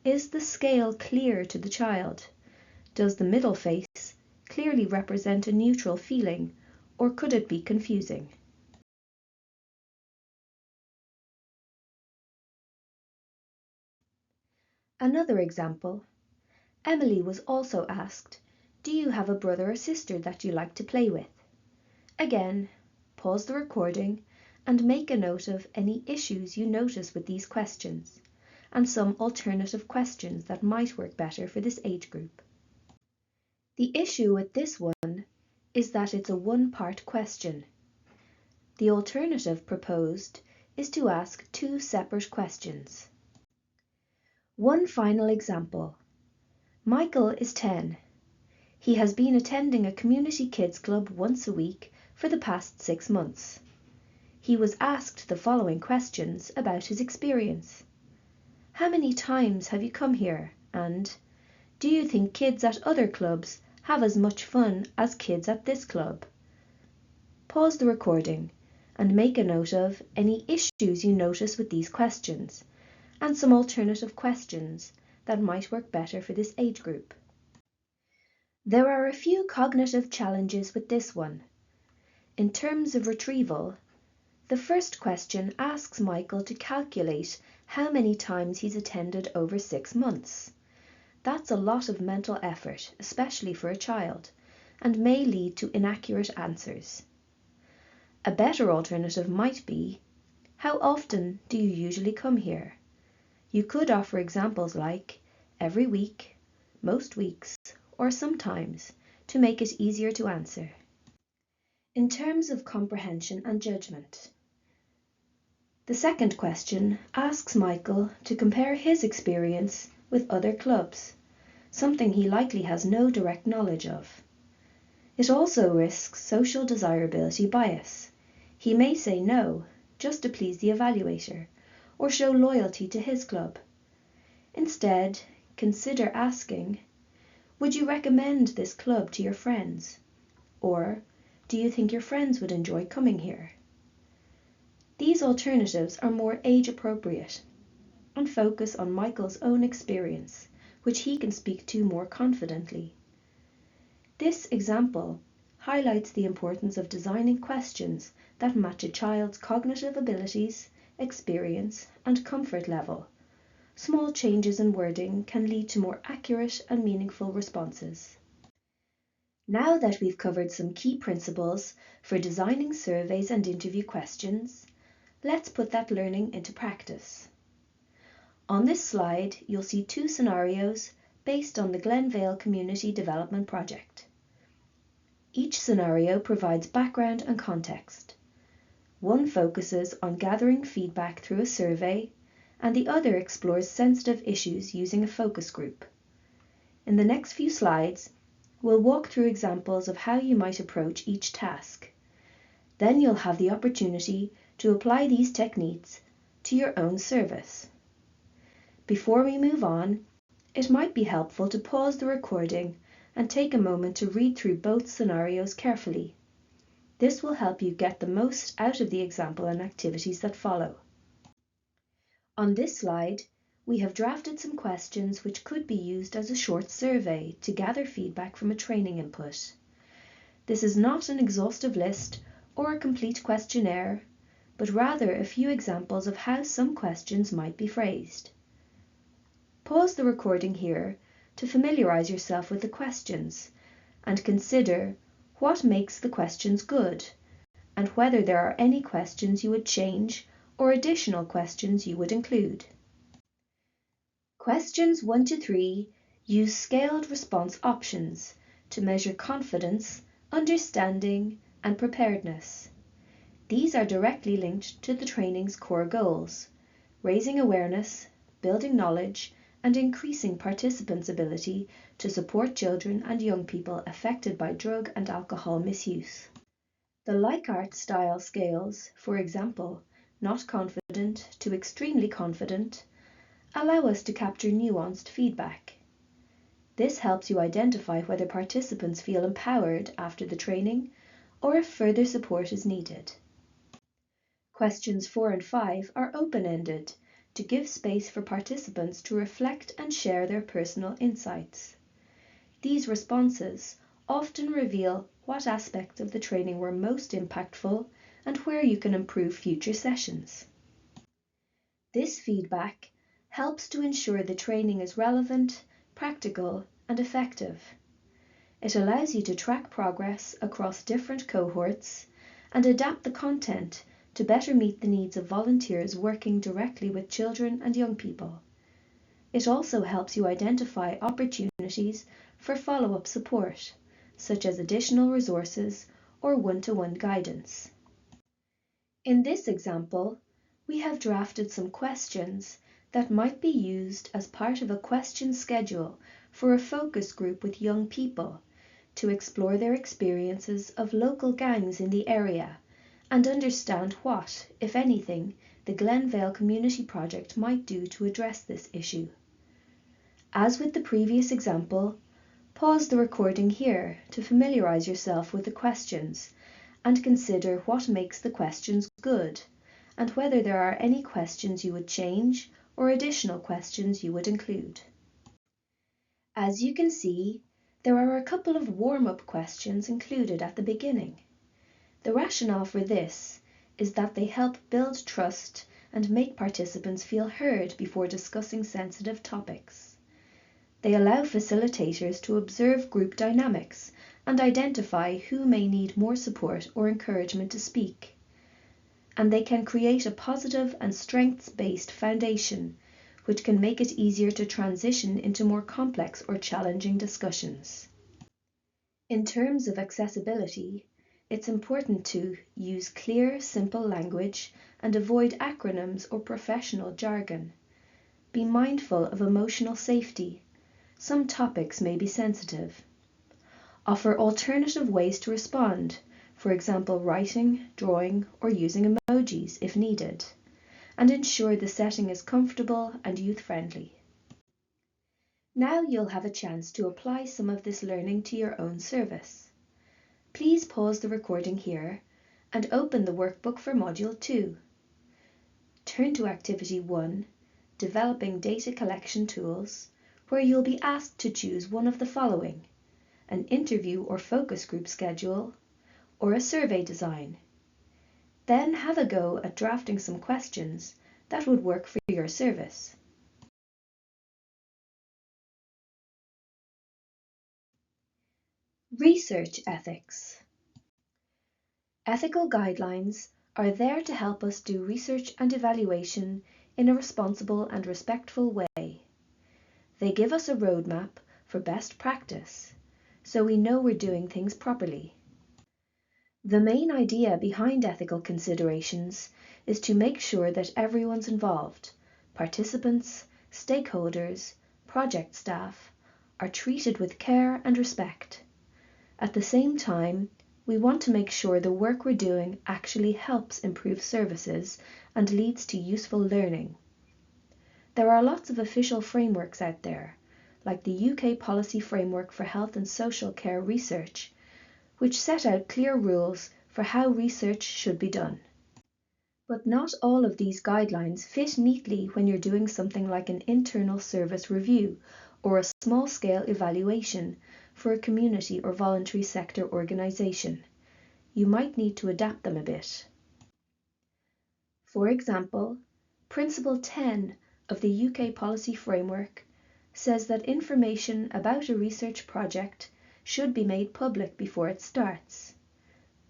is the scale clear to the child? Does the middle face clearly represent a neutral feeling, or could it be confusing? Another example. Emily was also asked, do you have a brother or sister that you like to play with? Again, pause the recording and make a note of any issues you notice with these questions, and some alternative questions that might work better for this age group. The issue with this one is that it's a one-part question. The alternative proposed is to ask 2 separate questions. One final example. Michael is 10. He has been attending a community kids club once a week for the past 6 months. He was asked the following questions about his experience. How many times have you come here? And do you think kids at other clubs have as much fun as kids at this club? Pause the recording and make a note of any issues you notice with these questions, and some alternative questions that might work better for this age group. There are a few cognitive challenges with this one. In terms of retrieval, the first question asks Michael to calculate how many times he's attended over 6 months. That's a lot of mental effort, especially for a child, and may lead to inaccurate answers. A better alternative might be, how often do you usually come here? You could offer examples like every week, most weeks, or sometimes to make it easier to answer. In terms of comprehension and judgment, the second question asks Michael to compare his experience with other clubs, something he likely has no direct knowledge of. It also risks social desirability bias. He may say no, just to please the evaluator, or show loyalty to his club. Instead, consider asking, would you recommend this club to your friends? Or, do you think your friends would enjoy coming here? These alternatives are more age-appropriate and focus on Michael's own experience, which he can speak to more confidently. This example highlights the importance of designing questions that match a child's cognitive abilities, experience, and comfort level. Small changes in wording can lead to more accurate and meaningful responses. Now that we've covered some key principles for designing surveys and interview questions, let's put that learning into practice. On this slide, you'll see 2 scenarios based on the Glenvale Community Development Project. Each scenario provides background and context. One focuses on gathering feedback through a survey, and the other explores sensitive issues using a focus group. In the next few slides, we'll walk through examples of how you might approach each task. Then you'll have the opportunity to apply these techniques to your own service. Before we move on, it might be helpful to pause the recording and take a moment to read through both scenarios carefully. This will help you get the most out of the example and activities that follow. On this slide, we have drafted some questions which could be used as a short survey to gather feedback from a training input. This is not an exhaustive list or a complete questionnaire, but rather a few examples of how some questions might be phrased. Pause the recording here to familiarize yourself with the questions and consider what makes the questions good and whether there are any questions you would change or additional questions you would include. Questions 1 to 3 use scaled response options to measure confidence, understanding, and preparedness. These are directly linked to the training's core goals: raising awareness, building knowledge, and increasing participants' ability to support children and young people affected by drug and alcohol misuse. The Likert style scales, for example, not confident to extremely confident, allow us to capture nuanced feedback. This helps you identify whether participants feel empowered after the training or if further support is needed. Questions 4 and 5 are open-ended to give space for participants to reflect and share their personal insights. These responses often reveal what aspects of the training were most impactful and where you can improve future sessions. This feedback helps to ensure the training is relevant, practical, and effective. It allows you to track progress across different cohorts and adapt the content to better meet the needs of volunteers working directly with children and young people. It also helps you identify opportunities for follow-up support, such as additional resources or one-to-one guidance. In this example, we have drafted some questions that might be used as part of a question schedule for a focus group with young people to explore their experiences of local gangs in the area and understand what, if anything, the Glenvale Community Project might do to address this issue. As with the previous example, pause the recording here to familiarize yourself with the questions and consider what makes the questions good and whether there are any questions you would change or additional questions you would include. As you can see, there are a couple of warm-up questions included at the beginning. The rationale for this is that they help build trust and make participants feel heard before discussing sensitive topics. They allow facilitators to observe group dynamics and identify who may need more support or encouragement to speak. And they can create a positive and strengths-based foundation, which can make it easier to transition into more complex or challenging discussions. In terms of accessibility, it's important to use clear, simple language and avoid acronyms or professional jargon. Be mindful of emotional safety. Some topics may be sensitive. Offer alternative ways to respond, for example, writing, drawing, or using emojis if needed, and ensure the setting is comfortable and youth-friendly. Now you'll have a chance to apply some of this learning to your own service. Please pause the recording here and open the workbook for Module 2. Turn to Activity 1, Developing Data Collection Tools, where you'll be asked to choose one of the following: an interview or focus group schedule, or a survey design. Then have a go at drafting some questions that would work for your service. Research ethics. Ethical guidelines are there to help us do research and evaluation in a responsible and respectful way. They give us a roadmap for best practice, so we know we're doing things properly. The main idea behind ethical considerations is to make sure that everyone's involved, participants, stakeholders, project staff, are treated with care and respect. At the same time, we want to make sure the work we're doing actually helps improve services and leads to useful learning. There are lots of official frameworks out there, like the UK Policy Framework for Health and Social Care Research, which set out clear rules for how research should be done. But not all of these guidelines fit neatly when you're doing something like an internal service review or a small-scale evaluation for a community or voluntary sector organisation. You might need to adapt them a bit. For example, Principle 10 of the UK Policy Framework says that information about a research project should be made public before it starts.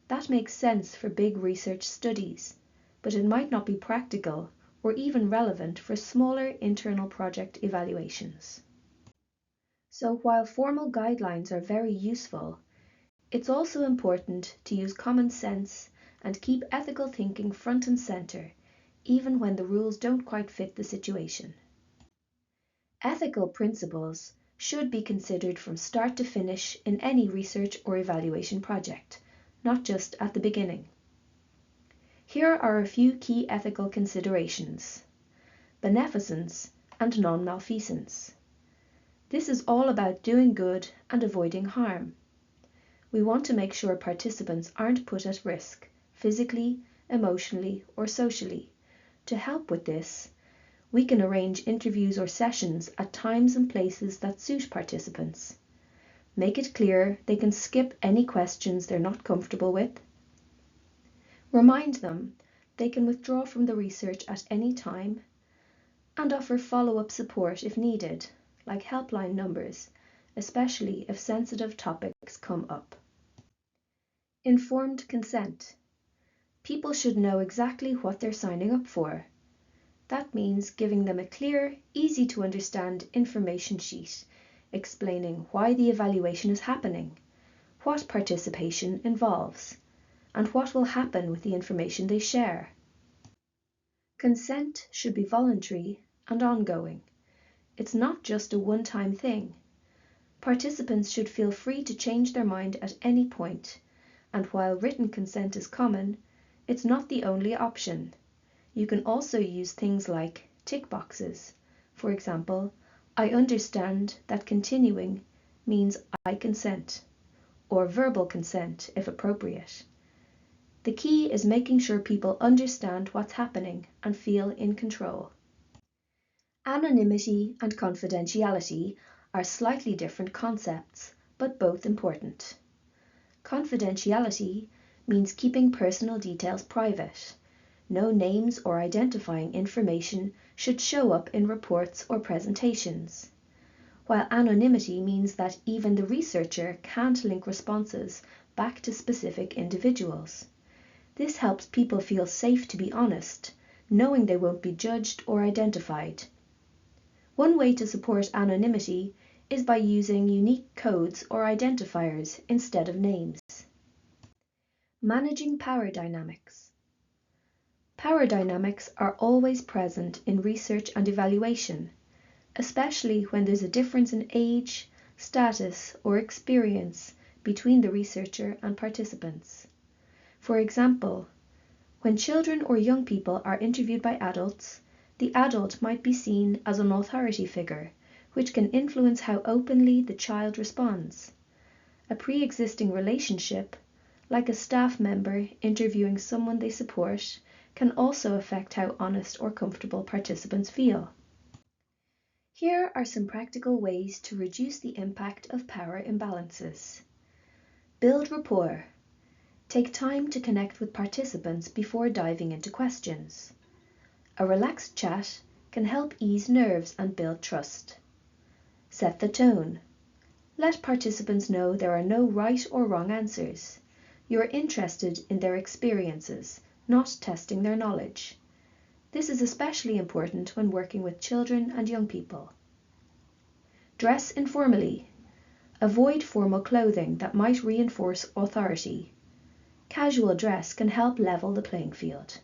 That makes sense for big research studies, but it might not be practical or even relevant for smaller internal project evaluations. So while formal guidelines are very useful, it's also important to use common sense and keep ethical thinking front and center, even when the rules don't quite fit the situation. Ethical principles should be considered from start to finish in any research or evaluation project, not just at the beginning. Here are a few key ethical considerations: beneficence and non-malfeasance. This is all about doing good and avoiding harm. We want to make sure participants aren't put at risk, physically, emotionally, or socially. To help with this, we can arrange interviews or sessions at times and places that suit participants. Make it clear they can skip any questions they're not comfortable with. Remind them they can withdraw from the research at any time, and offer follow-up support if needed, like helpline numbers, especially if sensitive topics come up. Informed consent. People should know exactly what they're signing up for. That means giving them a clear, easy to understand information sheet explaining why the evaluation is happening, what participation involves, and what will happen with the information they share. Consent should be voluntary and ongoing. It's not just a one-time thing. Participants should feel free to change their mind at any point, and while written consent is common, it's not the only option. You can also use things like tick boxes. For example, I understand that continuing means I consent, or verbal consent if appropriate. The key is making sure people understand what's happening and feel in control. Anonymity and confidentiality are slightly different concepts, but both important. Confidentiality means keeping personal details private. No names or identifying information should show up in reports or presentations. While anonymity means that even the researcher can't link responses back to specific individuals. This helps people feel safe to be honest, knowing they won't be judged or identified. One way to support anonymity is by using unique codes or identifiers instead of names. Managing power dynamics. Power dynamics are always present in research and evaluation, especially when there's a difference in age, status, or experience between the researcher and participants. For example, when children or young people are interviewed by adults, the adult might be seen as an authority figure, which can influence how openly the child responds. A pre-existing relationship, like a staff member interviewing someone they support, can also affect how honest or comfortable participants feel. Here are some practical ways to reduce the impact of power imbalances. Build rapport. Take time to connect with participants before diving into questions. A relaxed chat can help ease nerves and build trust. Set the tone. Let participants know there are no right or wrong answers. You are interested in their experiences, not testing their knowledge. This is especially important when working with children and young people. Dress informally. Avoid formal clothing that might reinforce authority. Casual dress can help level the playing field.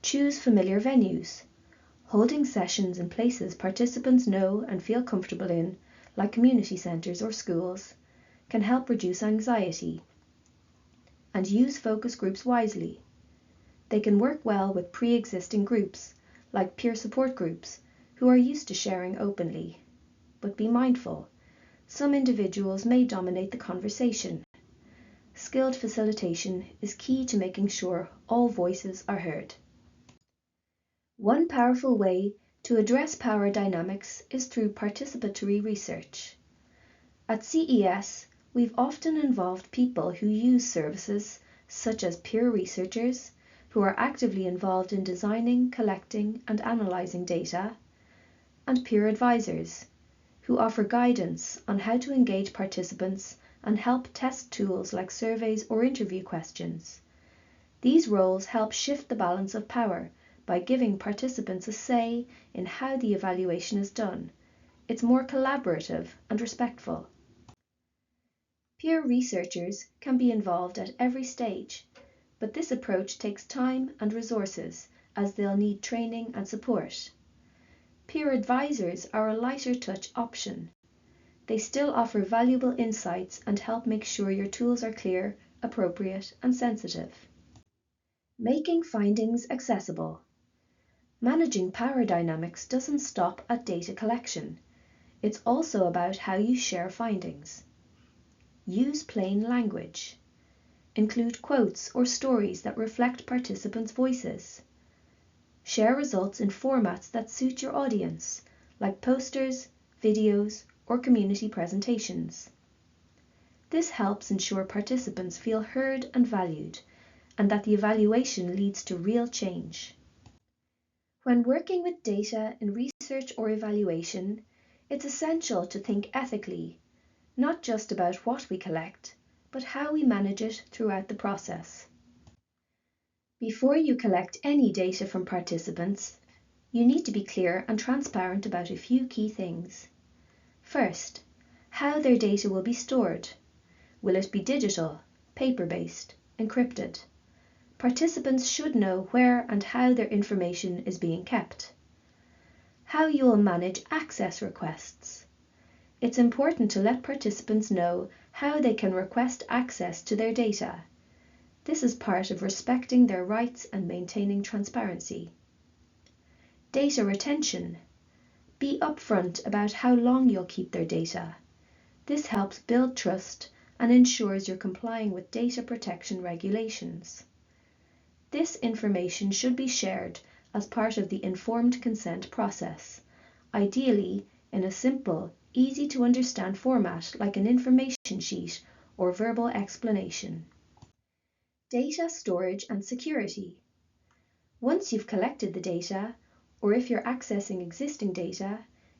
Choose familiar venues. Holding sessions in places participants know and feel comfortable in, like community centres or schools, can help reduce anxiety. And use focus groups wisely. They can work well with pre-existing groups, like peer support groups, who are used to sharing openly. But be mindful, some individuals may dominate the conversation. Skilled facilitation is key to making sure all voices are heard. One powerful way to address power dynamics is through participatory research. At CES, we've often involved people who use services such as peer researchers, who are actively involved in designing, collecting, and analysing data, and peer advisors, who offer guidance on how to engage participants and help test tools like surveys or interview questions. These roles help shift the balance of power by giving participants a say in how the evaluation is done. It's more collaborative and respectful. Peer researchers can be involved at every stage, but this approach takes time and resources as they'll need training and support. Peer advisors are a lighter touch option. They still offer valuable insights and help make sure your tools are clear, appropriate, and sensitive. Making findings accessible. Managing power dynamics doesn't stop at data collection. It's also about how you share findings. Use plain language. Include quotes or stories that reflect participants' voices. Share results in formats that suit your audience, like posters, videos, or community presentations. This helps ensure participants feel heard and valued, and that the evaluation leads to real change. When working with data in research or evaluation, it's essential to think ethically, not just about what we collect, but how we manage it throughout the process. Before you collect any data from participants, you need to be clear and transparent about a few key things. First, how their data will be stored. Will it be digital, paper-based, encrypted? Participants should know where and how their information is being kept. How you will manage access requests. It's important to let participants know how they can request access to their data. This is part of respecting their rights and maintaining transparency. Data retention. Be upfront about how long you'll keep their data. This helps build trust and ensures you're complying with data protection regulations. This information should be shared as part of the informed consent process, ideally in a simple, easy to understand format like an information sheet or verbal explanation. Data storage and security. Once you've collected the data, or if you're accessing existing data,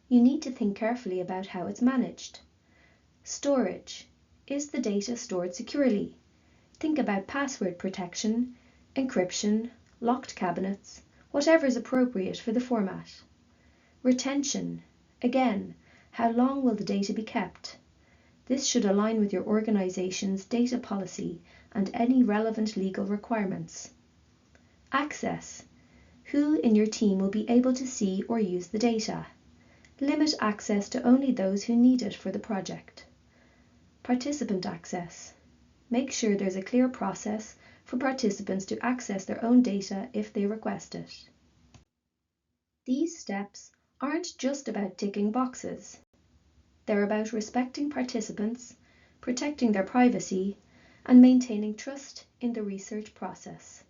you need to think carefully about how it's managed. Storage. Is the data stored securely? Think about password protection, encryption, locked cabinets, whatever is appropriate for the format. Retention. Again, how long will the data be kept? This should align with your organization's data policy and any relevant legal requirements. Access. Who in your team will be able to see or use the data? Limit access to only those who need it for the project. Participant access. Make sure there's a clear process for participants to access their own data if they request it. These steps aren't just about ticking boxes. They're about respecting participants, protecting their privacy, and maintaining trust in the research process.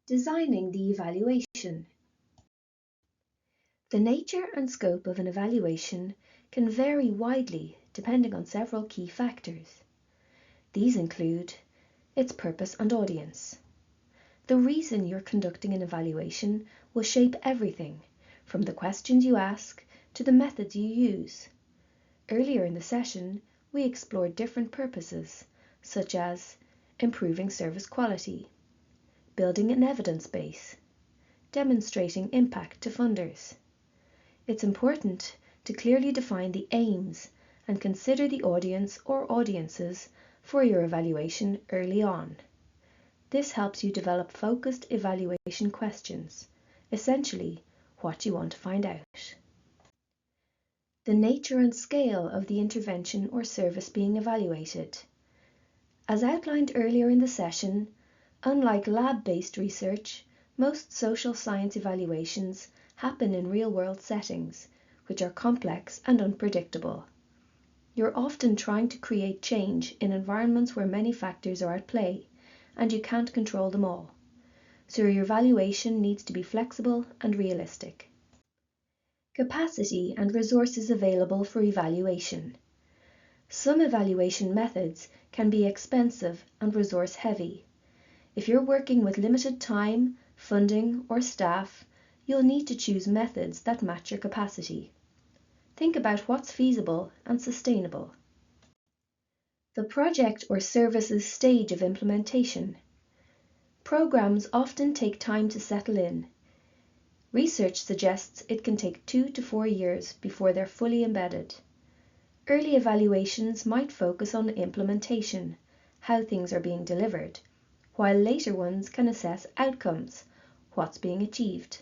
Designing the evaluation. The nature and scope of an evaluation can vary widely depending on several key factors. These include its purpose and audience. The reason you're conducting an evaluation will shape everything, from the questions you ask to the methods you use. Earlier in the session, we explored different purposes, such as improving service quality, building an evidence base, demonstrating impact to funders. It's important to clearly define the aims and consider the audience or audiences for your evaluation early on. This helps you develop focused evaluation questions, essentially what you want to find out. The nature and scale of the intervention or service being evaluated. As outlined earlier in the session, unlike lab-based research, most social science evaluations happen in real-world settings, which are complex and unpredictable. You're often trying to create change in environments where many factors are at play, and you can't control them all. So your evaluation needs to be flexible and realistic. Capacity and resources available for evaluation. Some evaluation methods can be expensive and resource-heavy. If you're working with limited time, funding, or staff, you'll need to choose methods that match your capacity. Think about what's feasible and sustainable. The project or service's stage of implementation. Programs often take time to settle in. Research suggests it can take 2 to 4 years before they're fully embedded. Early evaluations might focus on implementation, how things are being delivered, while later ones can assess outcomes, what's being achieved.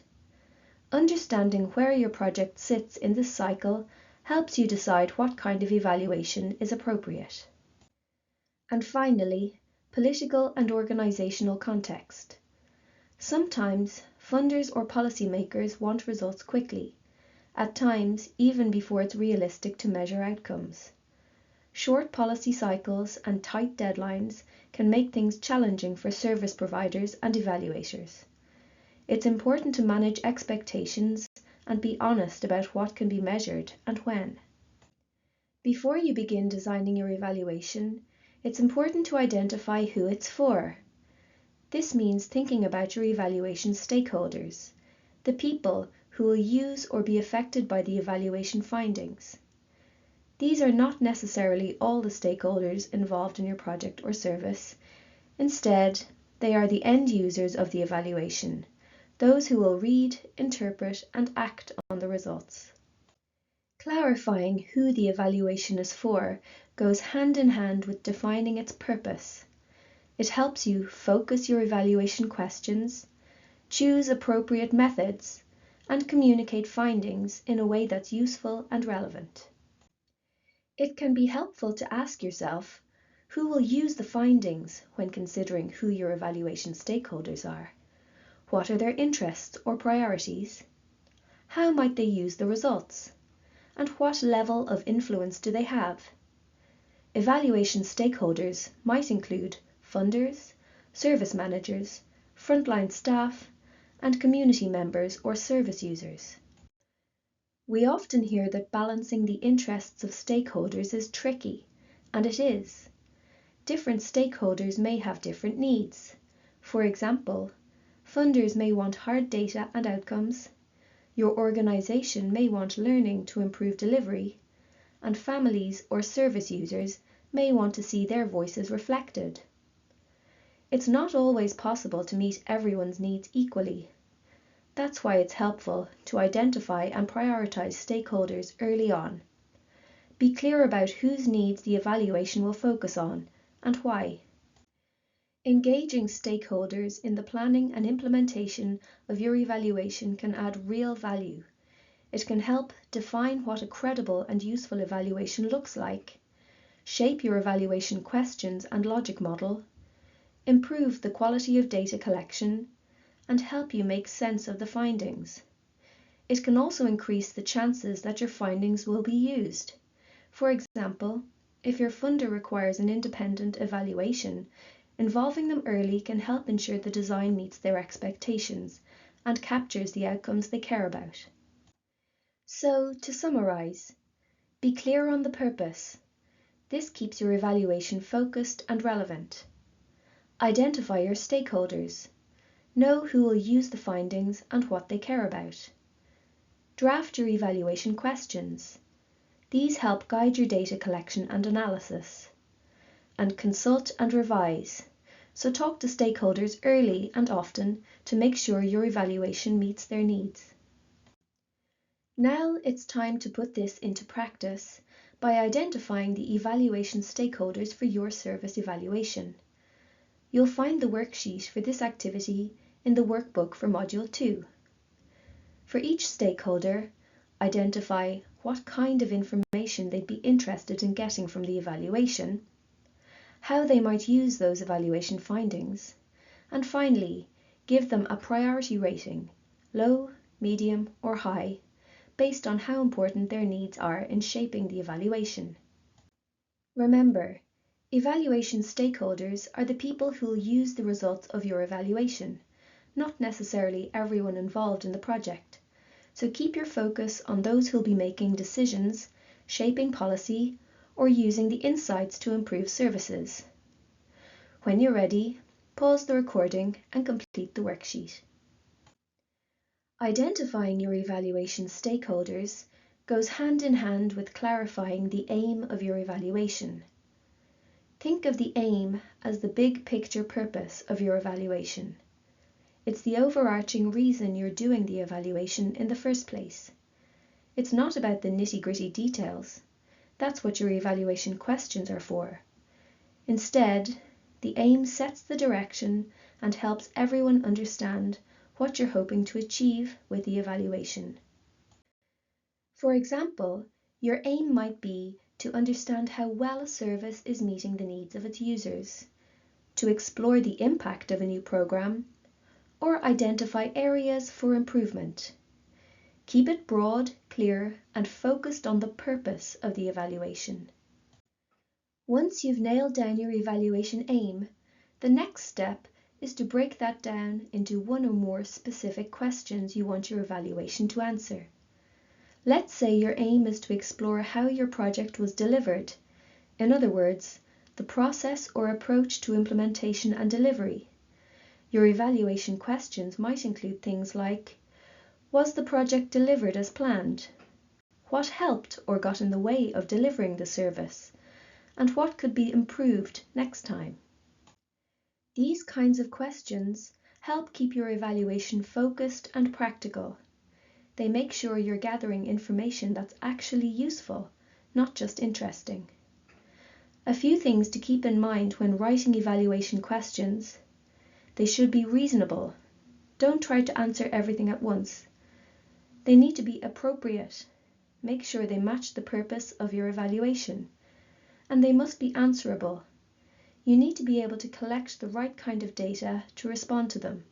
Understanding where your project sits in this cycle helps you decide what kind of evaluation is appropriate. And finally, political and organisational context. Sometimes, funders or policymakers want results quickly, at times even before it's realistic to measure outcomes. Short policy cycles and tight deadlines can make things challenging for service providers and evaluators. It's important to manage expectations and be honest about what can be measured and when. Before you begin designing your evaluation, it's important to identify who it's for. This means thinking about your evaluation stakeholders, the people who will use or be affected by the evaluation findings. These are not necessarily all the stakeholders involved in your project or service. Instead, they are the end users of the evaluation, those who will read, interpret, and act on the results. Clarifying who the evaluation is for goes hand in hand with defining its purpose. It helps you focus your evaluation questions, choose appropriate methods, and communicate findings in a way that's useful and relevant. It can be helpful to ask yourself, who will use the findings when considering who your evaluation stakeholders are? What are their interests or priorities? How might they use the results? And what level of influence do they have? Evaluation stakeholders might include funders, service managers, frontline staff, and community members or service users. We often hear that balancing the interests of stakeholders is tricky, and it is. Different stakeholders may have different needs. For example, funders may want hard data and outcomes, your organisation may want learning to improve delivery, and families or service users may want to see their voices reflected. It's not always possible to meet everyone's needs equally. That's why it's helpful to identify and prioritise stakeholders early on. Be clear about whose needs the evaluation will focus on and why. Engaging stakeholders in the planning and implementation of your evaluation can add real value. It can help define what a credible and useful evaluation looks like, shape your evaluation questions and logic model, improve the quality of data collection, and help you make sense of the findings. It can also increase the chances that your findings will be used. For example, if your funder requires an independent evaluation, involving them early can help ensure the design meets their expectations and captures the outcomes they care about. So, to summarise, be clear on the purpose. This keeps your evaluation focused and relevant. Identify your stakeholders. Know who will use the findings and what they care about. Draft your evaluation questions. These help guide your data collection and analysis. And consult and revise. So talk to stakeholders early and often to make sure your evaluation meets their needs. Now it's time to put this into practice by identifying the evaluation stakeholders for your service evaluation. You'll find the worksheet for this activity in the workbook for Module 2. For each stakeholder, identify what kind of information they'd be interested in getting from the evaluation, how they might use those evaluation findings, and finally, give them a priority rating, low, medium, or high, based on how important their needs are in shaping the evaluation. Remember, evaluation stakeholders are the people who will use the results of your evaluation, not necessarily everyone involved in the project. So keep your focus on those who'll be making decisions, shaping policy, or using the insights to improve services. When you're ready, pause the recording and complete the worksheet. Identifying your evaluation stakeholders goes hand in hand with clarifying the aim of your evaluation. Think of the aim as the big picture purpose of your evaluation. It's the overarching reason you're doing the evaluation in the first place. It's not about the nitty-gritty details. That's what your evaluation questions are for. Instead, the aim sets the direction and helps everyone understand what you're hoping to achieve with the evaluation. For example, your aim might be to understand how well a service is meeting the needs of its users, to explore the impact of a new program, or identify areas for improvement. Keep it broad, clear, and focused on the purpose of the evaluation. Once you've nailed down your evaluation aim, the next step is to break that down into one or more specific questions you want your evaluation to answer. Let's say your aim is to explore how your project was delivered. In other words, the process or approach to implementation and delivery. Your evaluation questions might include things like, was the project delivered as planned? What helped or got in the way of delivering the service? And what could be improved next time? These kinds of questions help keep your evaluation focused and practical. They make sure you're gathering information that's actually useful, not just interesting. A few things to keep in mind when writing evaluation questions. They should be reasonable. Don't try to answer everything at once. They need to be appropriate. Make sure they match the purpose of your evaluation. And they must be answerable. You need to be able to collect the right kind of data to respond to them.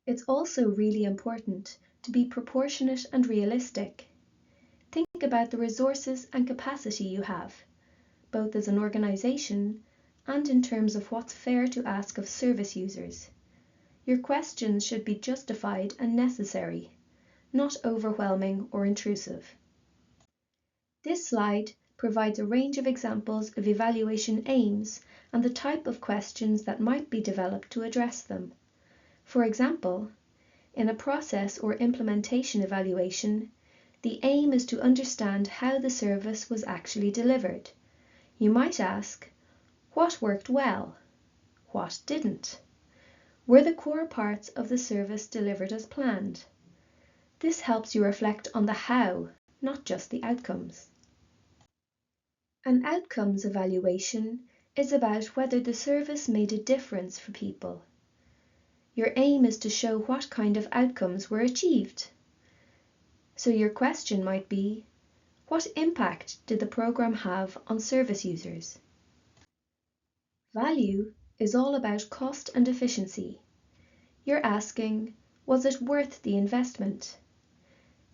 It's also really important to be proportionate and realistic. Think about the resources and capacity you have, both as an organization and in terms of what's fair to ask of service users. Your questions should be justified and necessary, not overwhelming or intrusive. This slide provides a range of examples of evaluation aims and the type of questions that might be developed to address them. For example, in a process or implementation evaluation, the aim is to understand how the service was actually delivered. You might ask, what worked well? What didn't? Were the core parts of the service delivered as planned? This helps you reflect on the how, not just the outcomes. An outcomes evaluation is about whether the service made a difference for people. Your aim is to show what kind of outcomes were achieved. So your question might be, what impact did the program have on service users? Value is all about cost and efficiency. You're asking, was it worth the investment?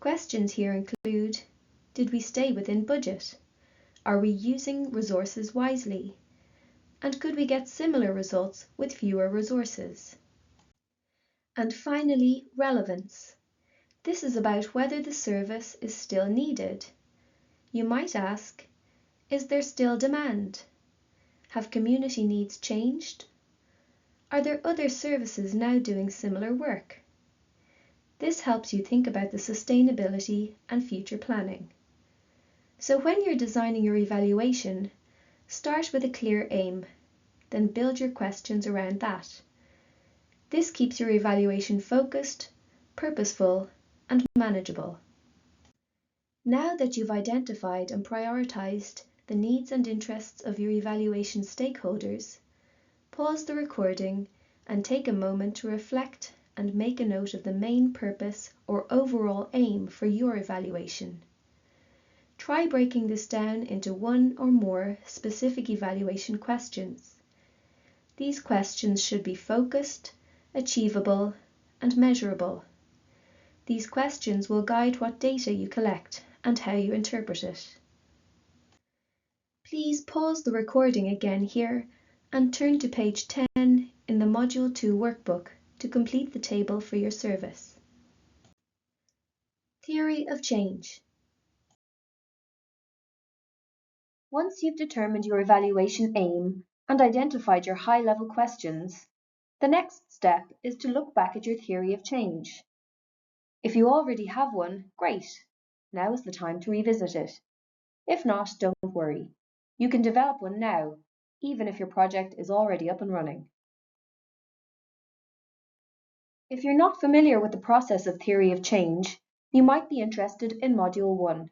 Questions here include, did we stay within budget? Are we using resources wisely? And could we get similar results with fewer resources? And finally, relevance. This is about whether the service is still needed. You might ask, is there still demand? Have community needs changed? Are there other services now doing similar work? This helps you think about the sustainability and future planning. So when you're designing your evaluation, start with a clear aim, then build your questions around that. This keeps your evaluation focused, purposeful, and manageable. Now that you've identified and prioritized the needs and interests of your evaluation stakeholders, pause the recording and take a moment to reflect and make a note of the main purpose or overall aim for your evaluation. Try breaking this down into one or more specific evaluation questions. These questions should be focused, achievable, and measurable. These questions will guide what data you collect and how you interpret it. Please pause the recording again here and turn to page 10 in the Module 2 workbook to complete the table for your service. Theory of change. Once you've determined your evaluation aim and identified your high-level questions, the next step is to look back at your theory of change. If you already have one, great. Now is the time to revisit it. If not, don't worry. You can develop one now, even if your project is already up and running. If you're not familiar with the process of theory of change, you might be interested in Module 1.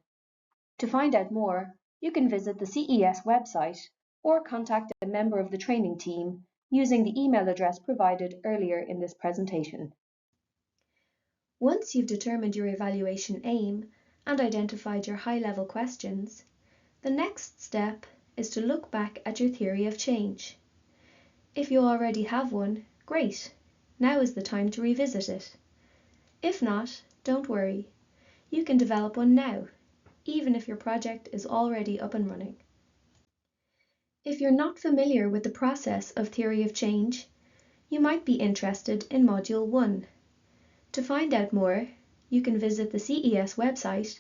To find out more, you can visit the CES website or contact a member of the training team using the email address provided earlier in this presentation. Once you've determined your evaluation aim and identified your high-level questions, the next step is to look back at your theory of change. If you already have one, great! Now is the time to revisit it. If not, don't worry. You can develop one now, even if your project is already up and running. If you're not familiar with the process of theory of change, you might be interested in Module 1. To find out more, you can visit the CES website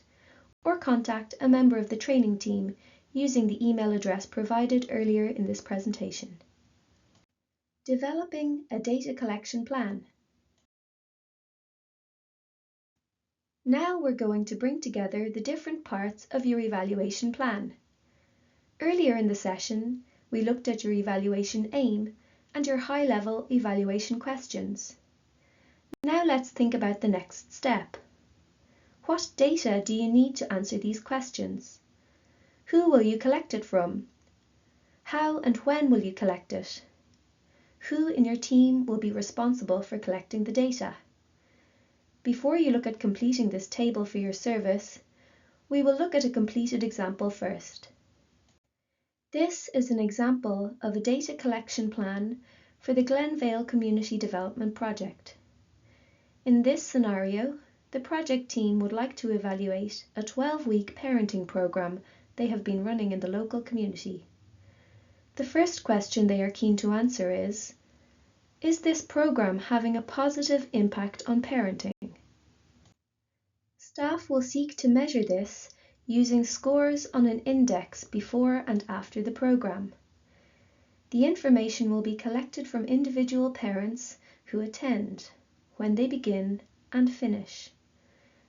or contact a member of the training team using the email address provided earlier in this presentation. Developing a data collection plan. Now we're going to bring together the different parts of your evaluation plan. Earlier in the session, we looked at your evaluation aim and your high-level evaluation questions. Now let's think about the next step. What data do you need to answer these questions? Who will you collect it from? How and when will you collect it? Who in your team will be responsible for collecting the data? Before you look at completing this table for your service, we will look at a completed example first. This is an example of a data collection plan for the Glenvale Community Development Project. In this scenario, the project team would like to evaluate a 12-week parenting program they have been running in the local community. The first question they are keen to answer is this program having a positive impact on parenting? Staff will seek to measure this using scores on an index before and after the program. The information will be collected from individual parents who attend, when they begin and finish.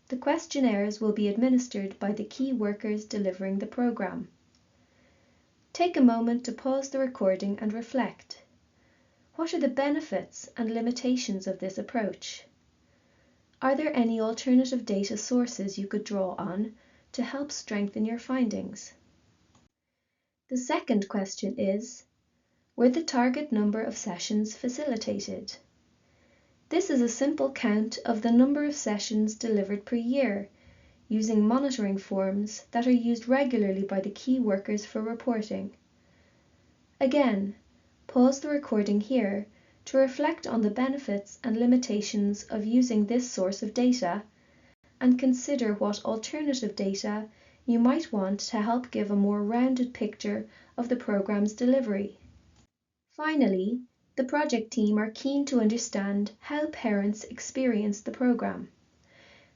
The questionnaires will be administered by the key workers delivering the program. Take a moment to pause the recording and reflect. What are the benefits and limitations of this approach? Are there any alternative data sources you could draw on to help strengthen your findings? The second question is, were the target number of sessions facilitated? This is a simple count of the number of sessions delivered per year, using monitoring forms that are used regularly by the key workers for reporting. Again, pause the recording here to reflect on the benefits and limitations of using this source of data, and consider what alternative data you might want to help give a more rounded picture of the program's delivery. Finally, the project team are keen to understand how parents experience the program.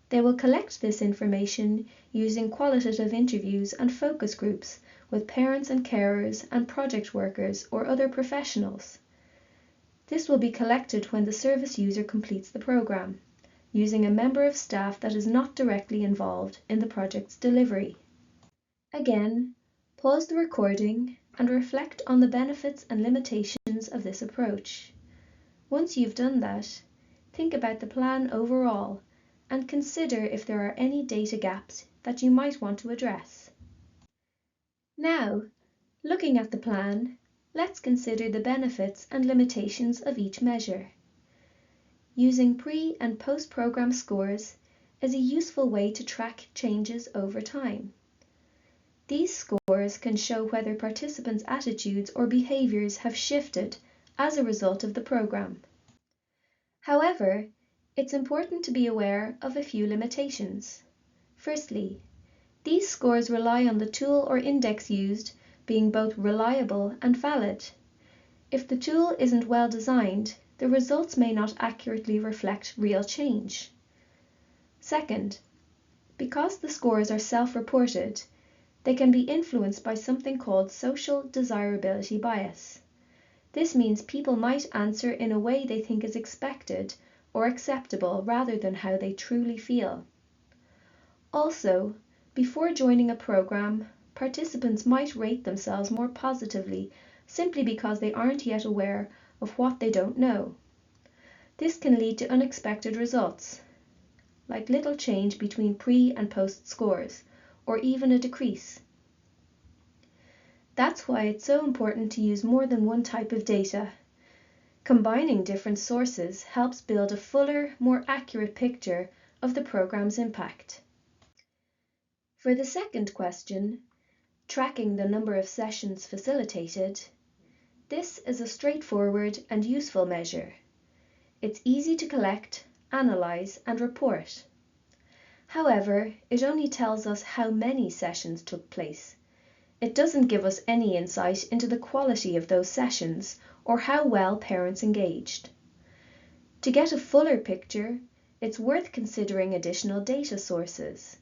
They will collect this information using qualitative interviews and focus groups with parents and carers and project workers or other professionals. This will be collected when the service user completes the program, using a member of staff that is not directly involved in the project's delivery. Again, pause the recording and reflect on the benefits and limitations of this approach. Once you've done that, think about the plan overall and consider if there are any data gaps that you might want to address. Now, looking at the plan, let's consider the benefits and limitations of each measure. Using pre- and post-program scores is a useful way to track changes over time. These scores can show whether participants' attitudes or behaviours have shifted as a result of the program. However, it's important to be aware of a few limitations. Firstly, these scores rely on the tool or index used being both reliable and valid. If the tool isn't well designed, the results may not accurately reflect real change. Second, because the scores are self-reported, they can be influenced by something called social desirability bias. This means people might answer in a way they think is expected or acceptable rather than how they truly feel. Also, before joining a program, participants might rate themselves more positively simply because they aren't yet aware of what they don't know. This can lead to unexpected results, like little change between pre and post scores, or even a decrease. That's why it's so important to use more than one type of data. Combining different sources helps build a fuller, more accurate picture of the programme's impact. For the second question, tracking the number of sessions facilitated, this is a straightforward and useful measure. It's easy to collect, analyse and report. However, it only tells us how many sessions took place. It doesn't give us any insight into the quality of those sessions or how well parents engaged. To get a fuller picture, it's worth considering additional data sources.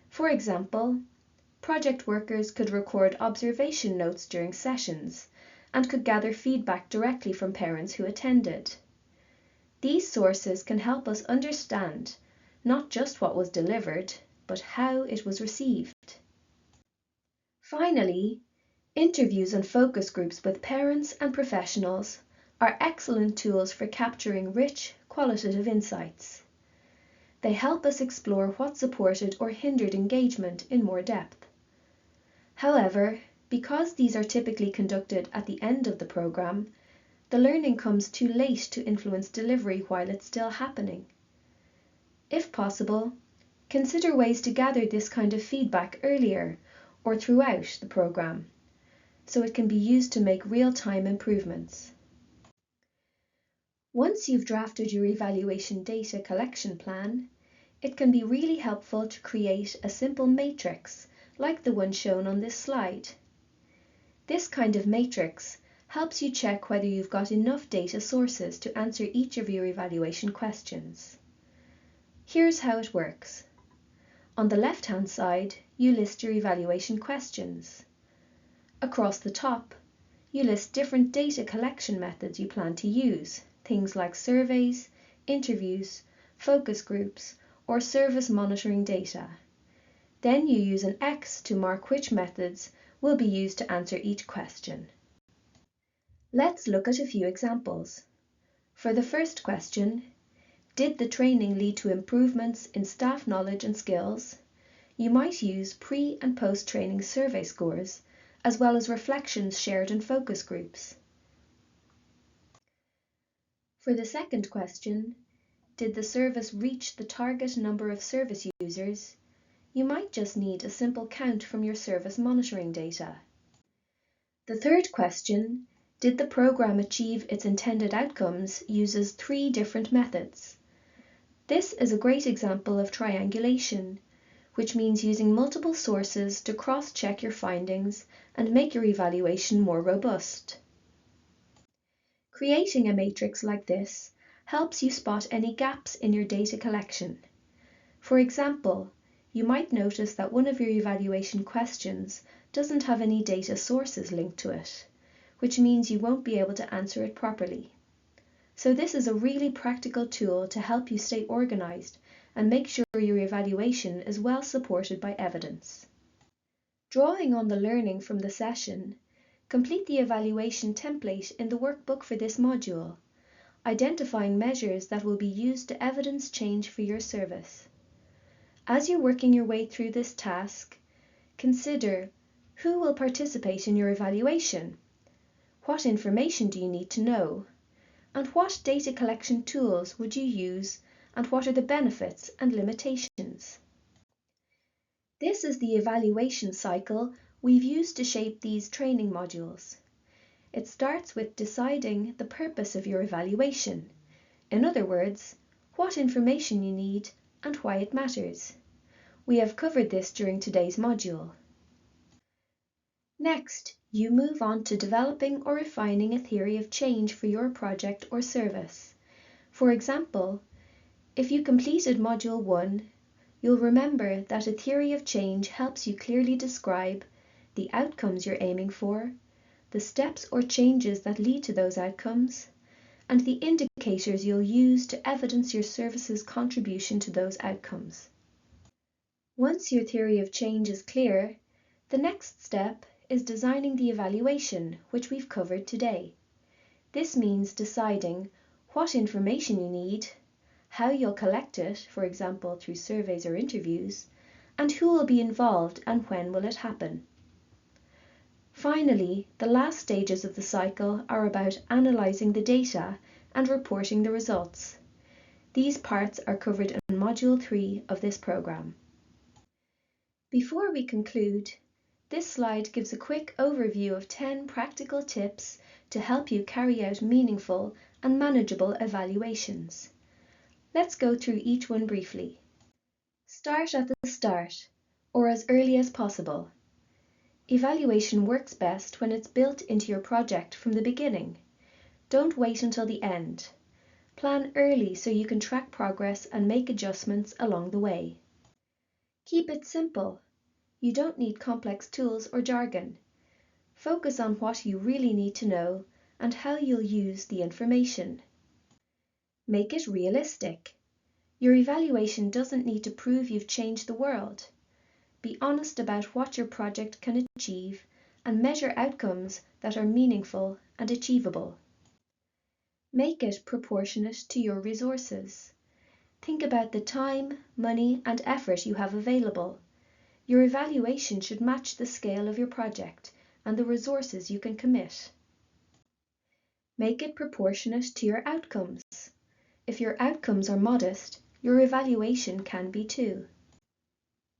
For example, project workers could record observation notes during sessions and could gather feedback directly from parents who attended. These sources can help us understand not just what was delivered, but how it was received. Finally, interviews and focus groups with parents and professionals are excellent tools for capturing rich, qualitative insights. They help us explore what supported or hindered engagement in more depth. However, because these are typically conducted at the end of the programme, the learning comes too late to influence delivery while it's still happening. If possible, consider ways to gather this kind of feedback earlier or throughout the programme, so it can be used to make real-time improvements. Once you've drafted your evaluation data collection plan, it can be really helpful to create a simple matrix like the one shown on this slide. This kind of matrix helps you check whether you've got enough data sources to answer each of your evaluation questions. Here's how it works. On the left-hand side, you list your evaluation questions. Across the top, you list different data collection methods you plan to use, things like surveys, interviews, focus groups, or service monitoring data. Then you use an X to mark which methods will be used to answer each question. Let's look at a few examples. For the first question, did the training lead to improvements in staff knowledge and skills? You might use pre- and post-training survey scores, as well as reflections shared in focus groups. For the second question, did the service reach the target number of service users? You might just need a simple count from your service monitoring data. The third question, did the programme achieve its intended outcomes, uses 3 different methods. This is a great example of triangulation, which means using multiple sources to cross-check your findings and make your evaluation more robust. Creating a matrix like this helps you spot any gaps in your data collection. For example, you might notice that one of your evaluation questions doesn't have any data sources linked to it, which means you won't be able to answer it properly. So this is a really practical tool to help you stay organized and make sure your evaluation is well supported by evidence. Drawing on the learning from the session, complete the evaluation template in the workbook for this module, identifying measures that will be used to evidence change for your service. As you're working your way through this task, consider who will participate in your evaluation, what information do you need to know, and what data collection tools would you use, and what are the benefits and limitations. This is the evaluation cycle we've used to shape these training modules. It starts with deciding the purpose of your evaluation. In other words, what information you need and why it matters. We have covered this during today's module. Next, you move on to developing or refining a theory of change for your project or service. For example, if you completed Module 1, you'll remember that a theory of change helps you clearly describe the outcomes you're aiming for, the steps or changes that lead to those outcomes, and the indicators you'll use to evidence your service's contribution to those outcomes. Once your theory of change is clear, the next step is designing the evaluation, which we've covered today. This means deciding what information you need, how you'll collect it, for example through surveys or interviews, and who will be involved and when will it happen. Finally, the last stages of the cycle are about analysing the data and reporting the results. These parts are covered in Module 3 of this programme. Before we conclude, this slide gives a quick overview of 10 practical tips to help you carry out meaningful and manageable evaluations. Let's go through each one briefly. Start at the start, or as early as possible. Evaluation works best when it's built into your project from the beginning. Don't wait until the end. Plan early so you can track progress and make adjustments along the way. Keep it simple. You don't need complex tools or jargon. Focus on what you really need to know and how you'll use the information. Make it realistic. Your evaluation doesn't need to prove you've changed the world. Be honest about what your project can achieve and measure outcomes that are meaningful and achievable. Make it proportionate to your resources. Think about the time, money, and effort you have available. Your evaluation should match the scale of your project and the resources you can commit. Make it proportionate to your outcomes. If your outcomes are modest, your evaluation can be too.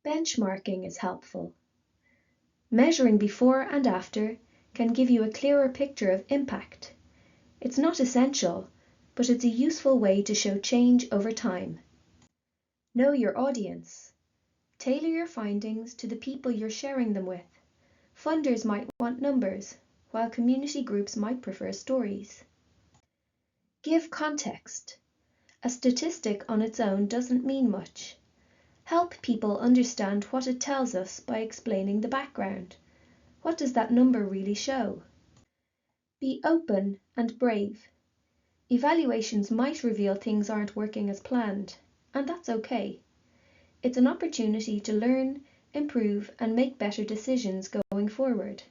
Benchmarking is helpful. Measuring before and after can give you a clearer picture of impact. It's not essential, but it's a useful way to show change over time. Know your audience. Tailor your findings to the people you're sharing them with. Funders might want numbers, while community groups might prefer stories. Give context. A statistic on its own doesn't mean much. Help people understand what it tells us by explaining the background. What does that number really show? Be open and brave. Evaluations might reveal things aren't working as planned, and that's okay. It's an opportunity to learn, improve, and make better decisions going forward.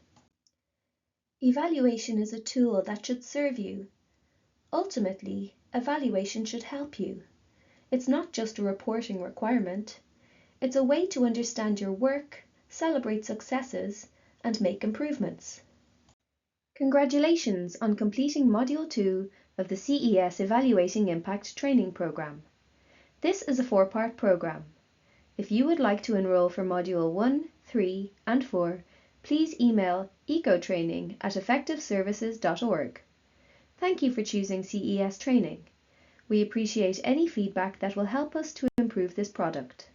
Evaluation is a tool that should serve you. Ultimately, evaluation should help you. It's not just a reporting requirement. It's a way to understand your work, celebrate successes, and make improvements. Congratulations on completing Module 2 of the CES Evaluating Impact Training Programme. This is a 4-part programme. If you would like to enroll for Module 1, 3, and 4, please email ecotraining@effectiveservices.org. Thank you for choosing CES Training. We appreciate any feedback that will help us to improve this product.